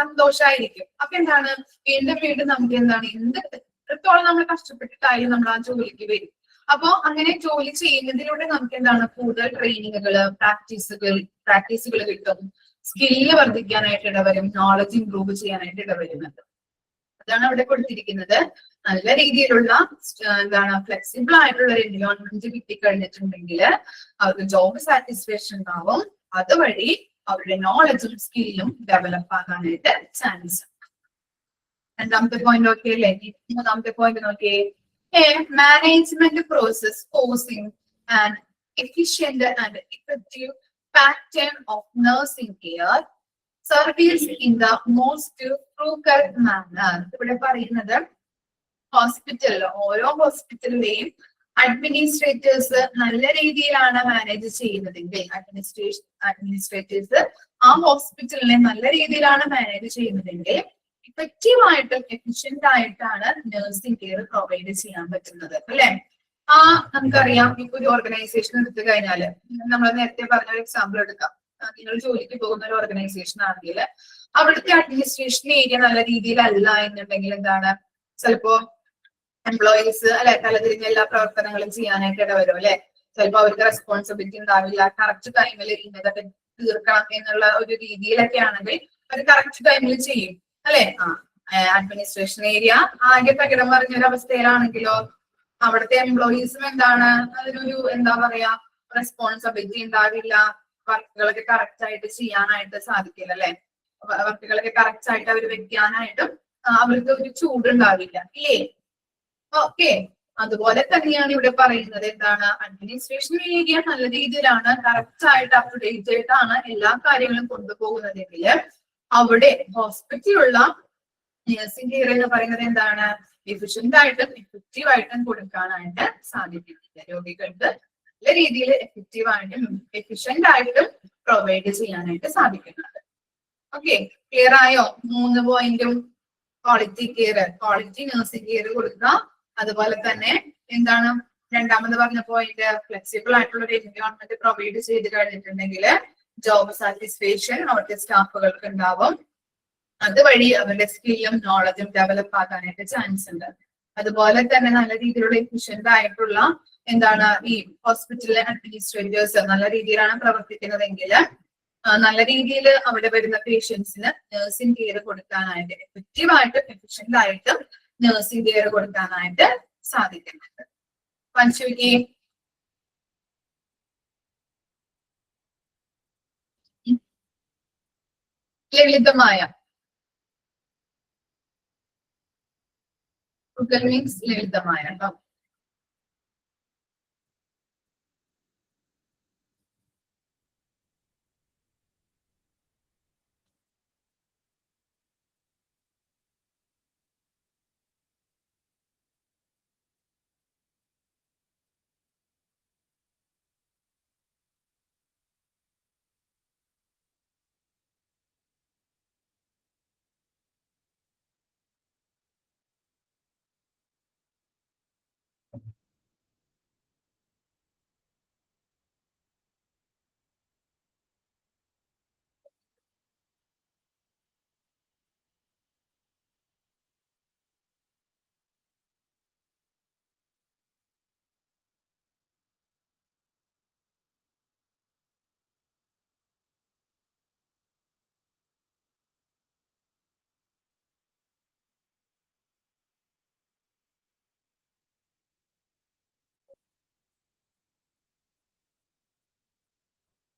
സന്തോഷമായിരിക്കും. അപ്പൊ എന്താണ് വീണ്ടും വീണ്ടും നമുക്ക് എന്താണ് എത്രത്തോളം നമ്മൾ കഷ്ടപ്പെട്ടിട്ടായാലും നമ്മൾ ആ ജോലിക്ക് വരും. അപ്പോ അങ്ങനെ ജോലി ചെയ്യുന്നതിലൂടെ നമുക്ക് എന്താണ് കൂടുതൽ ട്രെയിനിങ്ങുകള് പ്രാക്ടീസുകൾ കിട്ടും, സ്കില്ല് വർദ്ധിക്കാനായിട്ട് ഇടവരും, നോളജ് ഇംപ്രൂവ് ചെയ്യാനായിട്ട് ഇടവരുന്നുണ്ട്. അതാണ് അവിടെ കൊടുത്തിരിക്കുന്നത്. നല്ല രീതിയിലുള്ള എന്താണ് ഫ്ലെക്സിബിൾ ആയിട്ടുള്ള ഒരു എൻവയോൺമെന്റ് കിട്ടിക്കഴിഞ്ഞിട്ടുണ്ടെങ്കിൽ അവർക്ക് ജോബ് സാറ്റിസ്ഫാക്ഷൻ ഉണ്ടാവും. അതുവഴി അവരുടെ നോളജും സ്കില്ലും ഡെവലപ്പ് ആകാനായിട്ട് ചാൻസ്. രണ്ടാമത്തെ പോയിന്റ് നോക്കിയേ അല്ലേ? മൂന്നാമത്തെ പോയിന്റ് നോക്കിയേ. Management process forcing an efficient and effective pattern of nursing care service in the most frugal manner. ഇവിടെ പറയുന്നത് ഹോസ്പിറ്റലിൽ ഓരോ ഹോസ്പിറ്റലിലെയും അഡ്മിനിസ്ട്രേറ്റേഴ്സ് നല്ല രീതിയിലാണ് മാനേജ് ചെയ്യുന്നതെങ്കിൽ അഡ്മിനിസ്ട്രേറ്റേഴ്സ് ആ ഹോസ്പിറ്റലിനെ നല്ല രീതിയിലാണ് മാനേജ് ചെയ്യുന്നതെങ്കിൽ ഇഫക്റ്റീവ് ആയിട്ടും എഫിഷ്യന്റ് ആയിട്ടാണ് നഴ്സിംഗ് കെയർ പ്രൊവൈഡ് ചെയ്യാൻ പറ്റുന്നത് അല്ലെ? നമുക്കറിയാം ഇപ്പൊ ഒരു ഓർഗനൈസേഷൻ എടുത്തു കഴിഞ്ഞാല് നമ്മൾ നേരത്തെ പറഞ്ഞ ഒരു എക്സാമ്പിൾ എടുക്കാം. നിങ്ങൾ ജോലിക്ക് പോകുന്ന ഒരു ഓർഗനൈസേഷൻ ആണെങ്കിൽ അവിടുത്തെ അഡ്മിനിസ്ട്രേഷൻ ഏരിയ നല്ല രീതിയിലല്ല എന്നുണ്ടെങ്കിൽ എന്താണ് ചിലപ്പോ എംപ്ലോയീസ് അല്ലെ തലതിരിഞ്ഞ എല്ലാ പ്രവർത്തനങ്ങളും ചെയ്യാനായിട്ട് ഇടവരും അല്ലെ? ചിലപ്പോ അവർക്ക് റെസ്പോൺസിബിലിറ്റി ഉണ്ടാവില്ല. കറക്റ്റ് ടൈമിൽ ഇന്നതൊക്കെ തീർക്കണം എന്നുള്ള ഒരു രീതിയിലൊക്കെ ആണെങ്കിൽ അവർ കറക്റ്റ് ടൈമിൽ ചെയ്യും അല്ലെ? അഡ്മിനിസ്ട്രേഷൻ ഏരിയ ആകെ തകിടം പറഞ്ഞൊരു അവസ്ഥയിലാണെങ്കിലോ അവിടുത്തെ എംപ്ലോയീസും എന്താണ് അതിനൊരു എന്താ പറയാ റെസ്പോൺസിബിലിറ്റി ഉണ്ടാവില്ല. വർക്കുകളൊക്കെ കറക്റ്റ് ആയിട്ട് ചെയ്യാനായിട്ട് സാധിക്കില്ല അല്ലെ? വർക്കുകളൊക്കെ കറക്റ്റ് ആയിട്ട് അവർ വെക്കാനായിട്ടും അവർക്ക് ഒരു ചൂടുണ്ടാവില്ല ഇല്ലേ? ഓക്കെ, അതുപോലെ തന്നെയാണ് ഇവിടെ പറയുന്നത്. എന്താണ് അഡ്മിനിസ്ട്രേഷൻ ഏരിയ നല്ല രീതിയിലാണ് കറക്റ്റ് ആയിട്ട് അപ് ടു ഡേറ്റ് ആയിട്ടാണ് എല്ലാ കാര്യങ്ങളും കൊണ്ടുപോകുന്നതെങ്കിൽ അവിടെ ഹോസ്പിറ്റലിലുള്ള നഴ്സിംഗ് കെയർ എന്ന് പറയുന്നത് എന്താണ് എഫിഷ്യന്റ് ആയിട്ടും എഫക്റ്റീവ് ആയിട്ടും കൊടുക്കാനായിട്ട് സാധിക്കുന്നില്ല. രോഗികൾക്ക് നല്ല രീതിയിൽ എഫക്റ്റീവ് ആയിട്ടും എഫിഷ്യന്റ് ആയിട്ടും പ്രൊവൈഡ് ചെയ്യാനായിട്ട് സാധിക്കുന്നുണ്ട്. ഓക്കെ, ക്ലിയർ ആയോ? 3 പോയിന്റും quality care, quality nursing care കൊടുക്കുക. അതുപോലെ തന്നെ എന്താണ് രണ്ടാമത് പറഞ്ഞ പോയിന്റ് ഫ്ലെക്സിബിൾ ആയിട്ടുള്ള ഒരു എൻവയോൺമെന്റ് പ്രൊവൈഡ് ചെയ്ത് കഴിഞ്ഞിട്ടുണ്ടെങ്കിൽ ജോബ് സാറ്റിസ്ഫാക്ഷൻ അവിടുത്തെ സ്റ്റാഫുകൾക്ക് ഉണ്ടാവും. അതുവഴി അവരുടെ സ്കില്ലും നോളജും ഡെവലപ്പ് ആകാനായിട്ട് ചാൻസ് ഉണ്ട്. അതുപോലെ തന്നെ നല്ല രീതിയിലുള്ള എഫിഷ്യന്റ് ആയിട്ടുള്ള എന്താണ് ഈ ഹോസ്പിറ്റലിലെ അഡ്മിനിസ്ട്രേറ്റേഴ്സ് നല്ല രീതിയിലാണ് പ്രവർത്തിക്കുന്നതെങ്കിൽ നല്ല രീതിയിൽ അവിടെ വരുന്ന പേഷ്യൻസിന് നഴ്സിംഗ് കെയർ കൊടുക്കാനായിട്ട് എഫക്റ്റീവ് ആയിട്ടും എഫിഷ്യന്റ് ആയിട്ടും നഴ്സിംഗ് കെയർ കൊടുക്കാനായിട്ട് സാധിക്കുന്നുണ്ട്. പഞ്ചുവിക്ക് ലളിതമായ മീൻസ് ലളിതമായ കേട്ടോ.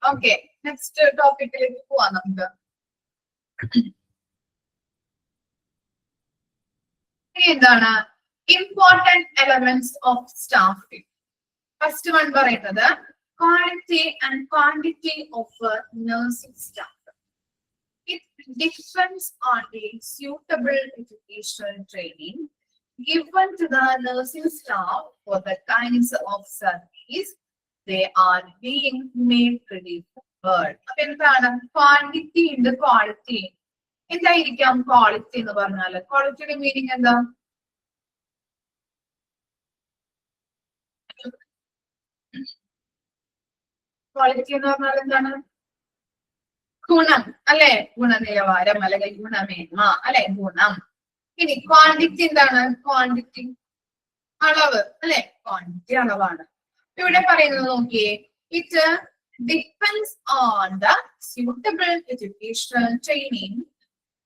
ഓക്കെ, നെക്സ്റ്റ് ടോപ്പിക്കിലേക്ക് പോവാം നമുക്ക്. ഇനി എന്താണ് Important elements of staffing. First one പറയുന്നത് quality and quantity of nursing staff. It depends on the suitable educational training given to the nursing staff for the kinds of service they are being made ready for. അപ്പൊ എന്താണ് quantity ഉണ്ട് quality. എന്തായിരിക്കാം quality എന്ന് പറഞ്ഞാല്? ക്വാളിറ്റിയുടെ meaning എന്താ? Quality എന്ന് പറഞ്ഞാൽ എന്താണ്? ഗുണം അല്ലെ? ഗുണനിലവാരം അല്ലെങ്കിൽ ഗുണമേന്മ അല്ലെ? ഗുണം. ഇനി ക്വാണ്ടിറ്റി എന്താണ്? ക്വാണ്ടിറ്റി അളവ് അല്ലെ? ക്വാണ്ടിറ്റി അളവാണ്. ഇവിടെ പറയുന്നത് നോക്കിയേ, it depends on the suitable educational training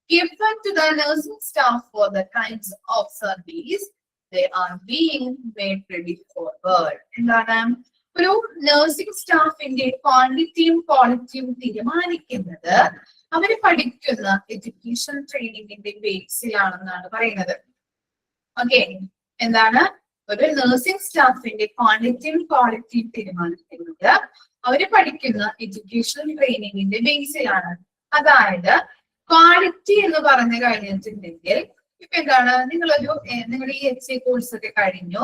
given to the nursing staff for the kinds of service they are being made ready for. എന്താണ്? ഒരു നഴ്സിംഗ് സ്റ്റാഫിന്റെ ക്വാണ്ടിറ്റിയും ക്വാളിറ്റിയും തീരുമാനിക്കുന്നത് അവര് പഠിക്കുന്ന എഡ്യൂക്കേഷൻ ട്രെയിനിങ്ങിന്റെ ബേസിലാണെന്നാണ് പറയുന്നത്. ഓക്കെ, എന്താണ്? ഒരു നഴ്സിംഗ് സ്റ്റാഫിന്റെ ക്വാണ്ടിറ്റിയും ക്വാളിറ്റിയും തീരുമാനിക്കുന്നത് അവര് പഠിക്കുന്ന എഡ്യൂക്കേഷൻ ട്രെയിനിങ്ങിന്റെ ബേസിലാണ്. അതായത് ക്വാളിറ്റി എന്ന് പറഞ്ഞു കഴിഞ്ഞിട്ടുണ്ടെങ്കിൽ ഇപ്പൊ എന്താണ്, നിങ്ങളുടെ ഈ HA കോഴ്സ് ഒക്കെ കഴിഞ്ഞു,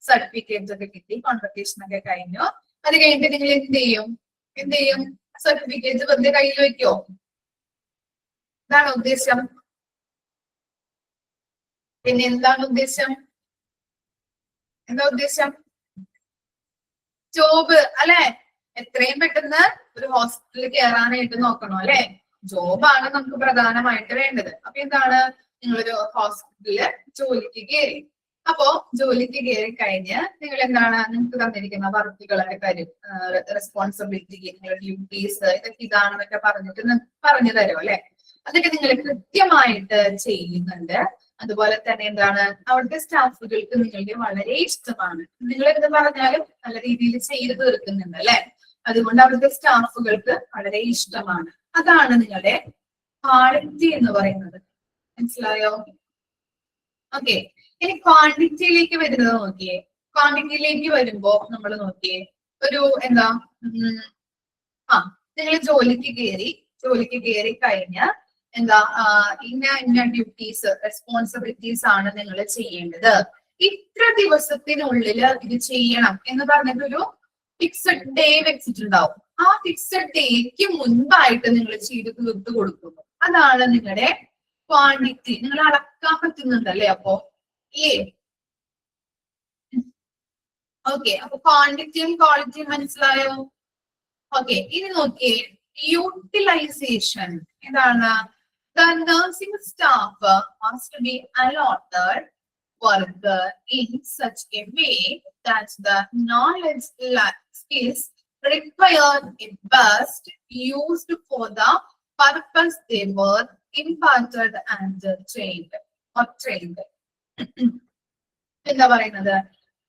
സർട്ടിഫിക്കറ്റ് ഒക്കെ കിട്ടി, കോൺവെക്കേഷൻ ഒക്കെ കഴിഞ്ഞു. അത് കഴിഞ്ഞിട്ട് നിങ്ങൾ എന്ത് ചെയ്യും? സർട്ടിഫിക്കറ്റ് വെറുതെ കയ്യിൽ വെക്കോ? എന്താണ് ഉദ്ദേശം? പിന്നെ എന്താണ് ഉദ്ദേശം? എന്താ ഉദ്ദേശം? ജോബ് അല്ലെ? എത്രയും പെട്ടെന്ന് ഒരു ഹോസ്പിറ്റലിൽ കയറാനായിട്ട് നോക്കണം അല്ലെ? ജോബാണ് നമുക്ക് പ്രധാനമായിട്ട് വേണ്ടത്. അപ്പൊ എന്താണ്, നിങ്ങളൊരു ഹോസ്പിറ്റലില് ജോലിക്ക് കയറി. അപ്പോ ജോലിക്ക് കയറി കഴിഞ്ഞ് നിങ്ങൾ എന്താണ്, നിങ്ങൾക്ക് തന്നിരിക്കുന്ന വർക്കുകളൊക്കെ തരും, റെസ്പോൺസിബിലിറ്റി, നിങ്ങളുടെ ഡ്യൂട്ടീസ് ഇതൊക്കെ ഇതാണെന്നൊക്കെ പറഞ്ഞു തരും അല്ലെ? അതൊക്കെ നിങ്ങൾ കൃത്യമായിട്ട് ചെയ്യുന്നുണ്ട്. അതുപോലെ തന്നെ എന്താണ്, അവിടുത്തെ സ്റ്റാഫുകൾക്ക് നിങ്ങളുടെ വളരെ ഇഷ്ടമാണ്. നിങ്ങൾ എന്ത് പറഞ്ഞാലും നല്ല രീതിയിൽ ചെയ്തു തീർക്കുന്നുണ്ട് അല്ലെ? അതുകൊണ്ട് അവിടുത്തെ സ്റ്റാഫുകൾക്ക് വളരെ ഇഷ്ടമാണ്. അതാണ് നിങ്ങളുടെ ക്വാളിറ്റി എന്ന് പറയുന്നത്. മനസ്സിലായോ? ഓക്കെ, ഇനി ക്വാണ്ടിറ്റിയിലേക്ക് വരുന്നത് നോക്കിയേ. ക്വാണ്ടിറ്റിയിലേക്ക് വരുമ്പോ നമ്മൾ നോക്കിയേ, ഒരു എന്താ, നിങ്ങൾ ജോലിക്ക് കയറി കഴിഞ്ഞ് എന്താ, ഇന്ന ഡ്യൂട്ടീസ്, റെസ്പോൺസിബിലിറ്റീസ് ആണ് നിങ്ങൾ ചെയ്യേണ്ടത്. ഇത്ര ദിവസത്തിനുള്ളിൽ ഇത് ചെയ്യണം എന്ന് പറഞ്ഞിട്ടൊരു ഫിക്സഡ് ഡേ വെച്ചിട്ടുണ്ടാവും. ആ ഫിക്സഡ് ഡേക്ക് മുൻപായിട്ട് നിങ്ങൾ ചെയ്ത് തീർത്ത് കൊടുക്കുന്നു. അതാണ് നിങ്ങളുടെ ക്വാണ്ടിറ്റി. നിങ്ങൾ അളക്കാൻ പറ്റുന്നുണ്ടല്ലേ? അപ്പോ ഓക്കെ, അപ്പൊ ക്വാണ്ടിറ്റിയും ക്വാളിറ്റിയും മനസ്സിലായോ? ഓക്കെ, ഇനി നോക്കിയേ, യൂട്ടിലൈസേഷൻ എന്താണ്? The nursing staff must be allotted work in such a way that the knowledge skills required is best used for the purpose they were imparted and trained. എന്താ പറയുന്നത്?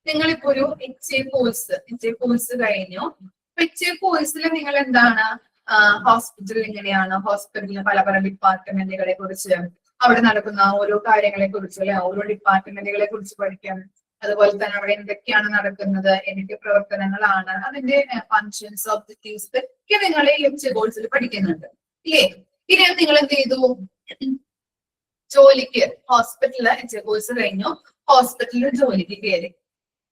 നിങ്ങളിപ്പോ ഒരു HA കോഴ്സ് കഴിഞ്ഞു. HA കോഴ്സിൽ നിങ്ങൾ എന്താണ്, ഹോസ്പിറ്റലിൽ എങ്ങനെയാണ്, ഹോസ്പിറ്റലിലെ പല പല ഡിപ്പാർട്ട്മെന്റുകളെ കുറിച്ച്, അവിടെ നടക്കുന്ന ഓരോ കാര്യങ്ങളെ കുറിച്ച് അല്ലെ, ഓരോ ഡിപ്പാർട്ട്മെന്റുകളെ കുറിച്ച് പഠിക്കാം. അതുപോലെ തന്നെ അവിടെ എന്തൊക്കെയാണ് നടക്കുന്നത്, എന്തൊക്കെ പ്രവർത്തനങ്ങളാണ്, അതിന്റെ ഫങ്ഷൻസ്, ഒബ്ജക്റ്റീവ്സ് ഇതൊക്കെ നിങ്ങൾ ഈ HA കോഴ്സിൽ പഠിക്കുന്നുണ്ട് ഇല്ലേ? ഇനി നിങ്ങൾ എന്ത് ചെയ്തു? ജോലിക്ക് ഹോസ്പിറ്റലില് HA കോഴ്സ് കഴിഞ്ഞു, ഹോസ്പിറ്റലിൽ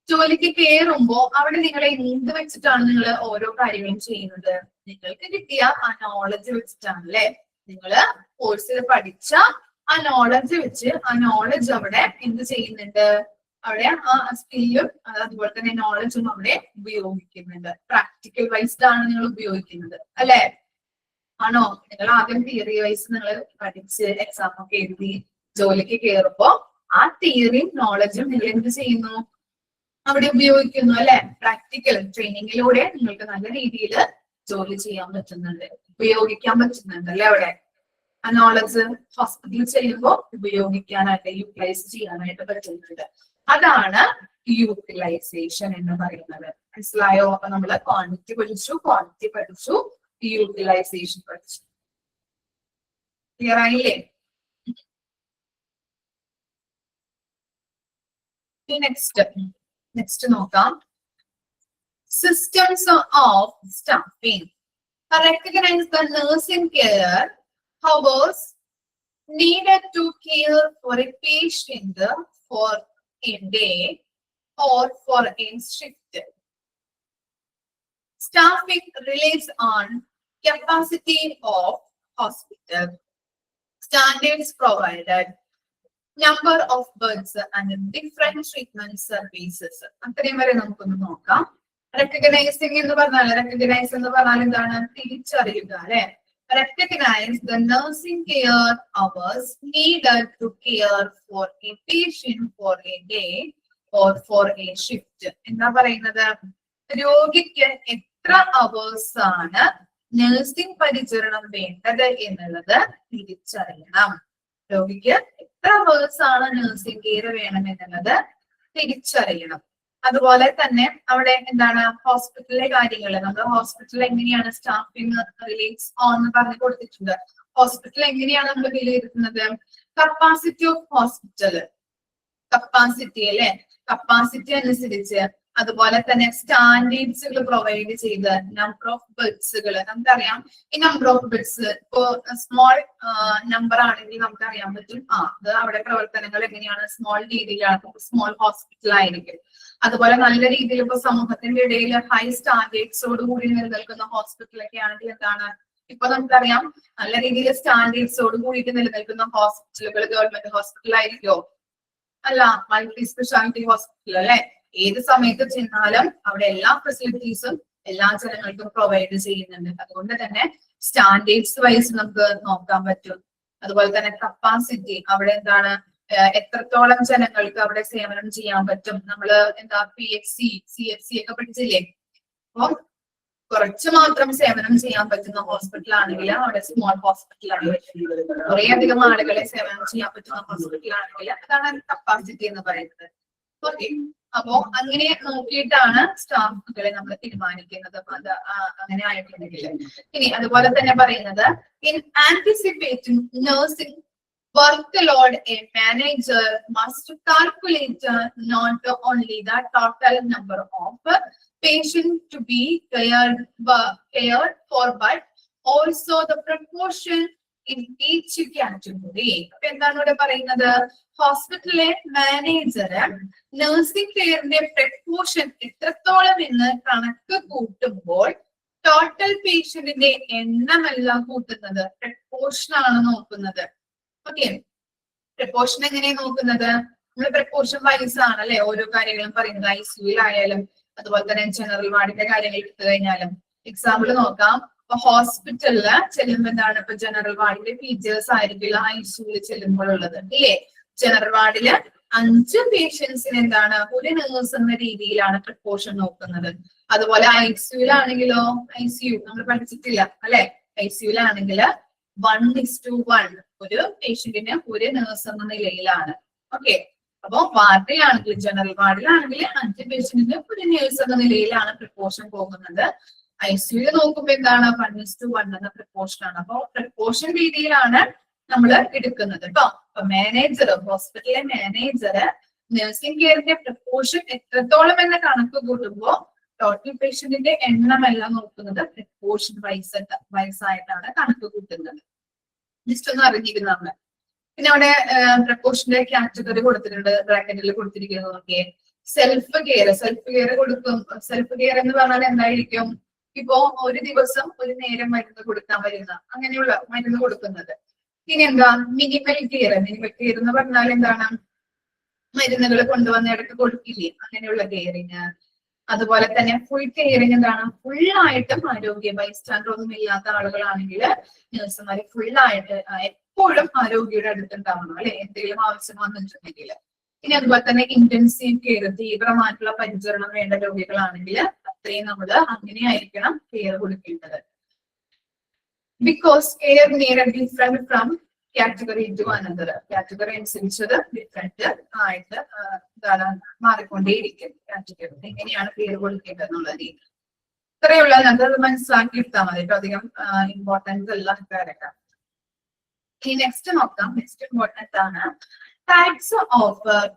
ജോലിക്ക് കയറുമ്പോ അവിടെ നിങ്ങൾ എന്ത് വെച്ചിട്ടാണ് നിങ്ങൾ ഓരോ കാര്യങ്ങളും ചെയ്യുന്നത്? നിങ്ങൾക്ക് കിട്ടിയ ആ നോളജ് വെച്ചിട്ടാണ് അല്ലെ? നിങ്ങള് കോഴ്സിൽ പഠിച്ച ആ നോളജ് വെച്ച്, ആ നോളജ് അവിടെ എന്ത് ചെയ്യുന്നുണ്ട്? അവിടെ ആ സ്കില്ലും അതുപോലെ തന്നെ നോളജും അവിടെ ഉപയോഗിക്കുന്നുണ്ട്. പ്രാക്ടിക്കൽ വൈസ്ഡ് ആണ് നിങ്ങൾ ഉപയോഗിക്കുന്നത് അല്ലെ? ആണോ? നിങ്ങൾ ആദ്യം തിയറി വൈസ് നിങ്ങൾ പഠിച്ച് എക്സാം ഒക്കെ എഴുതി ജോലിക്ക് കയറുമ്പോ ആ തിയറിയും നോളജും നിങ്ങൾ എന്ത് ചെയ്യുന്നു? അവിടെ ഉപയോഗിക്കുന്നു അല്ലെ? പ്രാക്ടിക്കൽ ട്രെയിനിങ്ങിലൂടെ നിങ്ങൾക്ക് നല്ല രീതിയിൽ ജോലി ചെയ്യാൻ പറ്റുന്നുണ്ട്, ഉപയോഗിക്കാൻ പറ്റുന്നുണ്ട് അല്ലെ? അവിടെ ആ നോളജ് ഹോസ്പിറ്റലിൽ ചെയ്യുമ്പോൾ ഉപയോഗിക്കാനായിട്ട്, യൂട്ടിലൈസ് ചെയ്യാനായിട്ട് പറ്റുന്നുണ്ട്. അതാണ് യൂട്ടിലൈസേഷൻ എന്ന് പറയുന്നത്. മനസ്സിലായോ? അപ്പൊ നമ്മള് ക്വാണ്ടിറ്റി പഠിച്ചു, ക്വാളിറ്റി പഠിച്ചു, യൂട്ടിലൈസേഷൻ പഠിച്ചു. ക്ലിയർ ആയില്ലേ? നെക്സ്റ്റ് നോക്കാം. Systems of staffing. Recognize the nursing care hours needed to care for a patient for a day or for a shift. Staffing relies on capacity of hospital, standards provided, number of beds and different treatment services. അത്രയും വരെ നമുക്കൊന്ന് നോക്കാം. Recognising എന്ന് പറഞ്ഞാൽ എന്താണ്? തിരിച്ചറിയുക അല്ലെ. Recognize the nursing care hours needed to care for a patient for a day or for a shift. എന്താ പറയുന്നത്? രോഗിക്ക് എത്ര അവേഴ്സ് ആണ് നഴ്സിംഗ് പരിചരണം വേണ്ടത് എന്നുള്ളത് തിരിച്ചറിയണം. രോഗിക്ക് എത്ര അവേഴ്സ് ആണ് നഴ്സിംഗ് കെയർ വേണം എന്നുള്ളത് തിരിച്ചറിയണം. അതുപോലെ തന്നെ അവിടെ എന്താണ് ഹോസ്പിറ്റലിലെ കാര്യങ്ങൾ, നമ്മൾ ഹോസ്പിറ്റലിൽ എങ്ങനെയാണ് സ്റ്റാഫിങ് റിലേറ്റ്സ് എന്ന് പറഞ്ഞു കൊടുത്തിട്ടുണ്ട്. ഹോസ്പിറ്റൽ എങ്ങനെയാണ് നമ്മൾ വിലയിരുത്തുന്നത്? കപ്പാസിറ്റി ഓഫ് ഹോസ്പിറ്റൽ, കപ്പാസിറ്റി അല്ലെ, കപ്പാസിറ്റി അനുസരിച്ച്. അതുപോലെ തന്നെ സ്റ്റാൻഡേർഡ്സുകൾ പ്രൊവൈഡ് ചെയ്ത് നമ്പർ ഓഫ് ബെഡ്സുകൾ നമുക്കറിയാം. ഈ നമ്പർ ഓഫ് ബെഡ്സ് ഇപ്പോ സ്മോൾ നമ്പർ ആണെങ്കിൽ നമുക്ക് അറിയാൻ പറ്റും അത് അവിടെ പ്രവർത്തനങ്ങൾ എങ്ങനെയാണ്, സ്മോൾ രീതിയിലാണ്, സ്മോൾ ഹോസ്പിറ്റൽ ആയിരിക്കും. അതുപോലെ നല്ല രീതിയിൽ ഇപ്പൊ സമൂഹത്തിന്റെ ഇടയിൽ ഹൈ സ്റ്റാൻഡേർഡ്സോട് കൂടി നിലനിൽക്കുന്ന ഹോസ്പിറ്റലൊക്കെ ആണെങ്കിൽ എന്താണ്, ഇപ്പൊ നമുക്കറിയാം നല്ല രീതിയിൽ സ്റ്റാൻഡേർഡ്സോട് കൂടിയിട്ട് നിലനിൽക്കുന്ന ഹോസ്പിറ്റലുകൾ ഗവൺമെന്റ് ഹോസ്പിറ്റൽ ആയിരിക്കോ? അല്ല, മൾട്ടി സ്പെഷ്യാലിറ്റി ഹോസ്പിറ്റൽ അല്ലെ. ഏത് സമയത്ത് ചെന്നാലും അവിടെ എല്ലാ ഫെസിലിറ്റീസും എല്ലാ ജനങ്ങൾക്കും പ്രൊവൈഡ് ചെയ്യുന്നുണ്ട്. അതുകൊണ്ട് തന്നെ സ്റ്റാൻഡേർഡ്സ് വൈസ് നമുക്ക് നോക്കാൻ പറ്റും. അതുപോലെ തന്നെ കപ്പാസിറ്റി, അവിടെ എന്താണ്, എത്രത്തോളം ജനങ്ങൾക്ക് അവിടെ സേവനം ചെയ്യാൻ പറ്റും. നമ്മള് എന്താ PHC, CHC ഒക്കെ പഠിച്ചില്ലേ? അപ്പം കുറച്ച് മാത്രം സേവനം ചെയ്യാൻ പറ്റുന്ന ഹോസ്പിറ്റൽ ആണെങ്കിൽ അവിടെ സ്മോൾ ഹോസ്പിറ്റൽ ആണ്. കുറെ അധികം ആളുകളെ സേവനം ചെയ്യാൻ പറ്റുന്ന ഹോസ്പിറ്റൽ ആണെങ്കിൽ അതാണ് കപ്പാസിറ്റി എന്ന് പറയുന്നത്. ഓക്കെ, അപ്പോ അങ്ങനെ നോക്കിയിട്ടാണ് സ്റ്റാഫുകളെ നമ്മൾ തീരുമാനിക്കുന്നത്. അത് അങ്ങനെ ആയിട്ടുണ്ടെങ്കിൽ. ഇനി അതുപോലെ തന്നെ പറയുന്നത് in anticipating nursing workload, a manager must calculate not only the total number of patients to be cared for, but also the proportion in each category. അപ്പൊ എന്താണ് ഇവിടെ പറയുന്നത്? ഹോസ്പിറ്റലിലെ മാനേജർ നഴ്സിംഗ് കെയറിന്റെ പ്രപ്പോർഷൻ എത്രത്തോളം എന്ന് കണക്ക് കൂട്ടുമ്പോൾ ടോട്ടൽ പേഷ്യന്റിന്റെ എണ്ണമല്ല കൂട്ടുന്നത്, പ്രപ്പോർഷൻ ആണ് നോക്കുന്നത്. ഓക്കെ, പ്രപ്പോർഷൻ എങ്ങനെയാ നോക്കുന്നത്? നമ്മൾ പ്രപ്പോർഷൻ വൈസ് ആണ് അല്ലെ ഓരോ കാര്യങ്ങളും പറയുന്നത്. ICUലായാലും അതുപോലെ തന്നെ ജനറൽ വാർഡിന്റെ കാര്യങ്ങൾ എടുത്തു കഴിഞ്ഞാലും. എക്സാമ്പിൾ നോക്കാം. ഇപ്പൊ ഹോസ്പിറ്റലില് ചെല്ലുമ്പോൾ എന്താണ്, ഇപ്പൊ ജനറൽ വാർഡിലെ ഫീച്ചേഴ്സ് ആയിരിക്കില്ല ICUല് ചെല്ലുമ്പോഴുള്ളത് ഇല്ലേ? ജനറൽ വാർഡില് 5 പേഷ്യൻസിന് എന്താണ് ഒരു നേഴ്സ് എന്ന രീതിയിലാണ് പ്രപ്പോർഷൻ നോക്കുന്നത്. അതുപോലെ ICUലാണെങ്കിലോ, ICU നമ്മൾ പഠിച്ചിട്ടില്ല അല്ലെ? ICUലാണെങ്കിൽ 1:1 ഒരു പേഷ്യന്റിന് ഒരു നേഴ്സ് എന്ന നിലയിലാണ്. ഓക്കെ, അപ്പൊ വാർഡിലാണെങ്കിൽ ജനറൽ വാർഡിലാണെങ്കിൽ 5 പേഷ്യന്റിന് ഒരു നേഴ്സ് എന്ന നിലയിലാണ് പ്രപ്പോർഷൻ പോകുന്നത്. ICUല് നോക്കുമ്പോ എന്താണ് 1:1 എന്ന പ്രപ്പോർഷൻ ആണ്. അപ്പൊ പ്രപ്പോർഷൻ രീതിയിലാണ് നമ്മൾ എടുക്കുന്നത് കേട്ടോ. അപ്പൊ മാനേജർ, ഹോസ്പിറ്റലിലെ മാനേജർ നഴ്സിംഗ് കെയറിന്റെ പ്രപ്പോർഷൻ എത്രത്തോളം എന്ന കണക്ക് കൂട്ടുമ്പോ ടോട്ടൽ പേഷ്യന്റിന്റെ എണ്ണമല്ല നോക്കുന്നത്, പ്രപ്പോർഷൻ വൈസ് ആയിട്ടാണ് കണക്ക് കൂട്ടുന്നത്. ജസ്റ്റ് ഒന്ന് അറിഞ്ഞിരുന്നാണ്. പിന്നെ അവിടെ പ്രപ്പോർഷന്റെ കാറ്റഗറി കൊടുത്തിട്ടുണ്ട്, ബ്രാക്കറ്റിൽ കൊടുത്തിരിക്കുന്നത് നോക്കിയേ. സെൽഫ് കെയർ കൊടുക്കും. സെൽഫ് കെയർ എന്ന് പറഞ്ഞാൽ എന്തായിരിക്കും? ഇപ്പോ ഒരു ദിവസം ഒരു നേരം മരുന്ന് കൊടുക്കാൻ വരുന്ന അങ്ങനെയുള്ള മരുന്ന് കൊടുക്കുന്നത്. ഇനി എന്താ മിനിമൽ കെയർ എന്ന് പറഞ്ഞാൽ എന്താണ്? മരുന്നുകൾ കൊണ്ടുവന്ന് ഇടയ്ക്ക് കൊടുക്കില്ലേ, അങ്ങനെയുള്ള കെയറിങ്. അതുപോലെ തന്നെ ഫുൾ കെയറിങ് എന്താണ്? ഫുള്ളായിട്ടും ആരോഗ്യ ബൈസ്റ്റാൻഡർ ഒന്നും ഇല്ലാത്ത ആളുകളാണെങ്കിൽ നഴ്സുമാര് ഫുള്ളായിട്ട് എപ്പോഴും ആരോഗ്യയുടെ അടുത്തുണ്ടാവണം അല്ലെ, എന്തെങ്കിലും ആവശ്യം വന്നിട്ടുണ്ടെങ്കിൽ. ഇനി അതുപോലെ തന്നെ ഇന്റൻസീവ് കെയർ, തീവ്രമായിട്ടുള്ള പരിചരണം വേണ്ട രോഗികളാണെങ്കിൽ അത്രയും നമ്മൾ അങ്ങനെയായിരിക്കണം കെയർ കൊടുക്കേണ്ടത്. Because care need different from category to another. Category അനുസരിച്ചത് ഡിഫറെന്റ് ആയിട്ട് എന്താണ് മാറിക്കൊണ്ടേയിരിക്കും. കാറ്റഗറി എങ്ങനെയാണ് കെയർ കൊടുക്കേണ്ടത് എന്നുള്ള രീതി. ഇത്രയുള്ള അത് മനസ്സിലാക്കി എടുത്താൽ മതി കേട്ടോ. അധികം ഇമ്പോർട്ടൻസ് എല്ലാം കാര്യമൊക്കെ. ഈ നെക്സ്റ്റ് നോക്കാം. നെക്സ്റ്റ് ഇമ്പോർട്ടൻറ്റ് ആണ് Types of